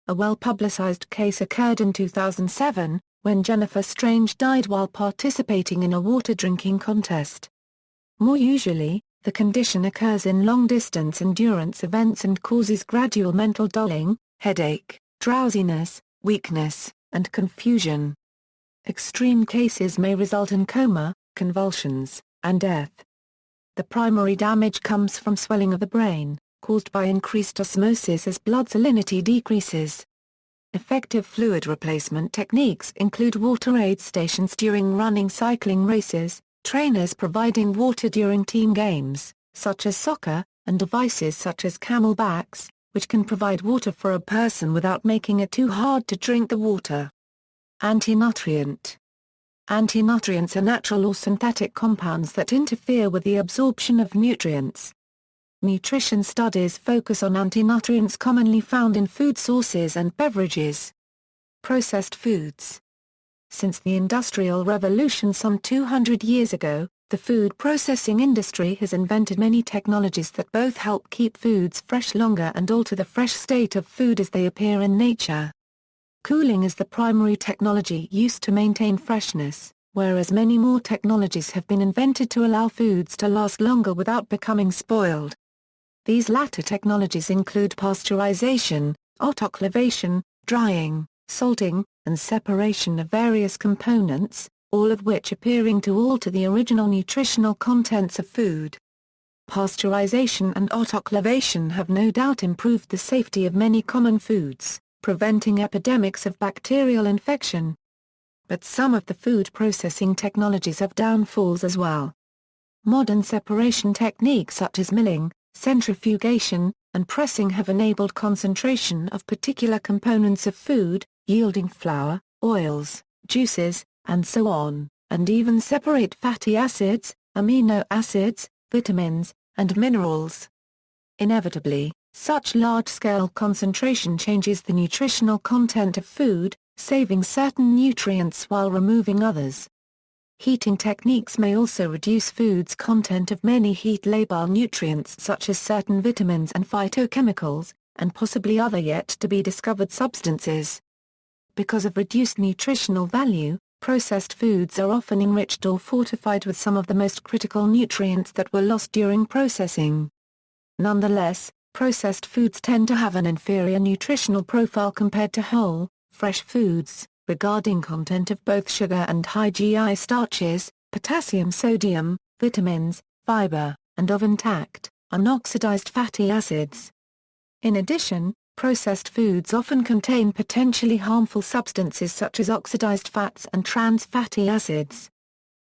A well-publicized case occurred in 2007, when Jennifer Strange died while participating in a water drinking contest. More usually, the condition occurs in long-distance endurance events and causes gradual mental dulling, headache, drowsiness, weakness, and confusion. Extreme cases may result in coma, convulsions, and death. The primary damage comes from swelling of the brain, caused by increased osmosis as blood salinity decreases. Effective fluid replacement techniques include water aid stations during running cycling races, trainers providing water during team games, such as soccer, and devices such as camelbacks, which can provide water for a person without making it too hard to drink the water. Antinutrient. Antinutrients are natural or synthetic compounds that interfere with the absorption of nutrients. Nutrition studies focus on antinutrients commonly found in food sources and beverages. Processed foods. Since the Industrial Revolution some 200 years ago, the food processing industry has invented many technologies that both help keep foods fresh longer and alter the fresh state of food as they appear in nature. Cooling is the primary technology used to maintain freshness, whereas many more technologies have been invented to allow foods to last longer without becoming spoiled. These latter technologies include pasteurization, autoclavation, drying, salting, and separation of various components, all of which appearing to alter the original nutritional contents of food. Pasteurization and autoclavation have no doubt improved the safety of many common foods, preventing epidemics of bacterial infection. But some of the food processing technologies have downfalls as well. Modern separation techniques such as milling, centrifugation, and pressing have enabled concentration of particular components of food, yielding flour, oils, juices, and so on, and even separate fatty acids, amino acids, vitamins, and minerals. Inevitably, such large-scale concentration changes the nutritional content of food, saving certain nutrients while removing others. Heating techniques may also reduce food's content of many heat-labile nutrients such as certain vitamins and phytochemicals, and possibly other yet-to-be-discovered substances. Because of reduced nutritional value, processed foods are often enriched or fortified with some of the most critical nutrients that were lost during processing. Nonetheless, processed foods tend to have an inferior nutritional profile compared to whole, fresh foods, regarding content of both sugar and high GI starches, potassium, sodium, vitamins, fiber, and of intact, unoxidized fatty acids. In addition, processed foods often contain potentially harmful substances such as oxidized fats and trans fatty acids.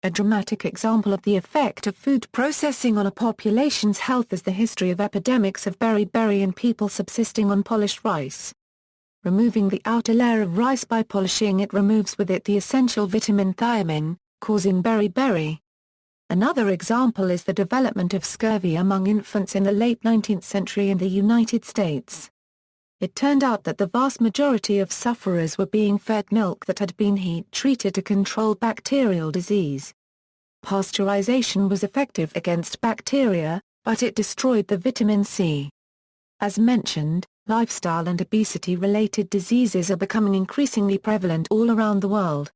A dramatic example of the effect of food processing on a population's health is the history of epidemics of beriberi in people subsisting on polished rice. Removing the outer layer of rice by polishing it removes with it the essential vitamin thiamine, causing beriberi. Another example is the development of scurvy among infants in the late 19th century in the United States. It turned out that the vast majority of sufferers were being fed milk that had been heat-treated to control bacterial disease. Pasteurization was effective against bacteria, but it destroyed the vitamin C. As mentioned, lifestyle and obesity-related diseases are becoming increasingly prevalent all around the world.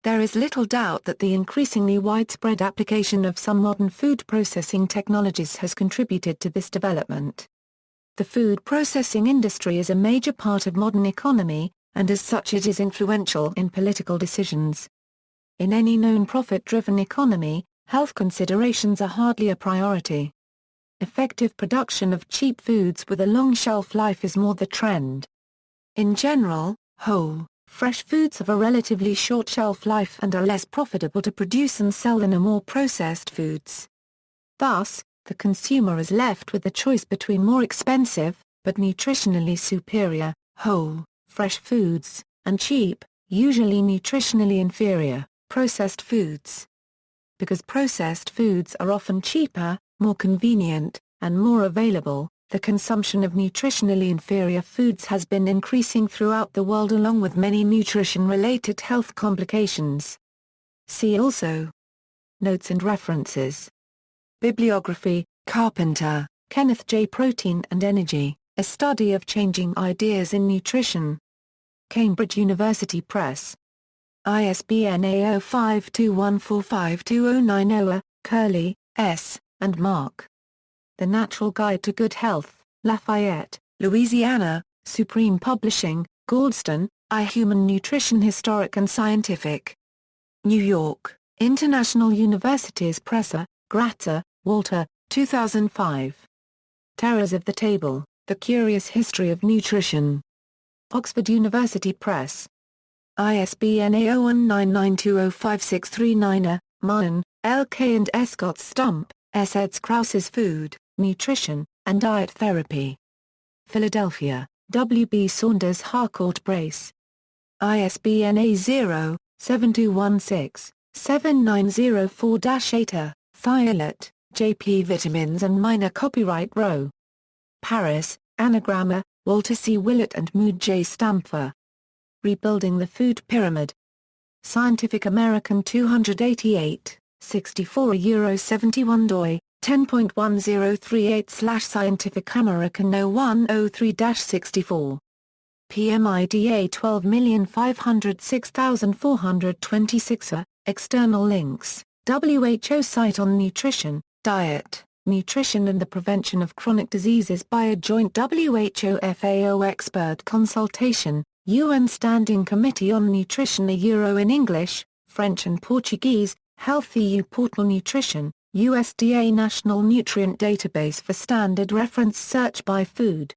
There is little doubt that the increasingly widespread application of some modern food processing technologies has contributed to this development. The food processing industry is a major part of modern economy, and as such it is influential in political decisions. In any known profit-driven economy, health considerations are hardly a priority. Effective production of cheap foods with a long shelf life is more the trend. In general, whole, fresh foods have a relatively short shelf life and are less profitable to produce and sell than are more processed foods. Thus, the consumer is left with the choice between more expensive, but nutritionally superior, whole, fresh foods, and cheap, usually nutritionally inferior, processed foods. Because processed foods are often cheaper, more convenient, and more available, the consumption of nutritionally inferior foods has been increasing throughout the world along with many nutrition-related health complications. See also Notes and references. Bibliography, Carpenter, Kenneth J. Protein and Energy, A Study of Changing Ideas in Nutrition. Cambridge University Press. ISBN A0521452090, Curley, S., and Mark. The Natural Guide to Good Health, Lafayette, Louisiana, Supreme Publishing, Galdston, I. Human Nutrition Historic and Scientific. New York, International Universities Press. Gratzer, Walter, 2005. Terrors of the Table, The Curious History of Nutrition. Oxford University Press. ISBN A0199205639. Martin, L. K. and Escott Stump, S. eds. Krause's Food, Nutrition, and Diet Therapy. Philadelphia, W. B. Saunders Harcourt Brace. ISBN A0-7216-7904-8. Thiolet, J.P. Vitamins and Minor Copyright Row. Paris, Anagramma, Walter C. Willett and Mood J. Stampfer. Rebuilding the Food Pyramid. Scientific American 288, 64 Euro 71 doi, 10.1038/Scientific American 0103-64. PMIDA 12506426. External links, WHO site on nutrition, diet, nutrition and the prevention of chronic diseases by a joint WHO-FAO expert consultation, UN Standing Committee on Nutrition Euro in English, French and Portuguese, Health EU Portal Nutrition, USDA National Nutrient Database for Standard Reference Search by Food.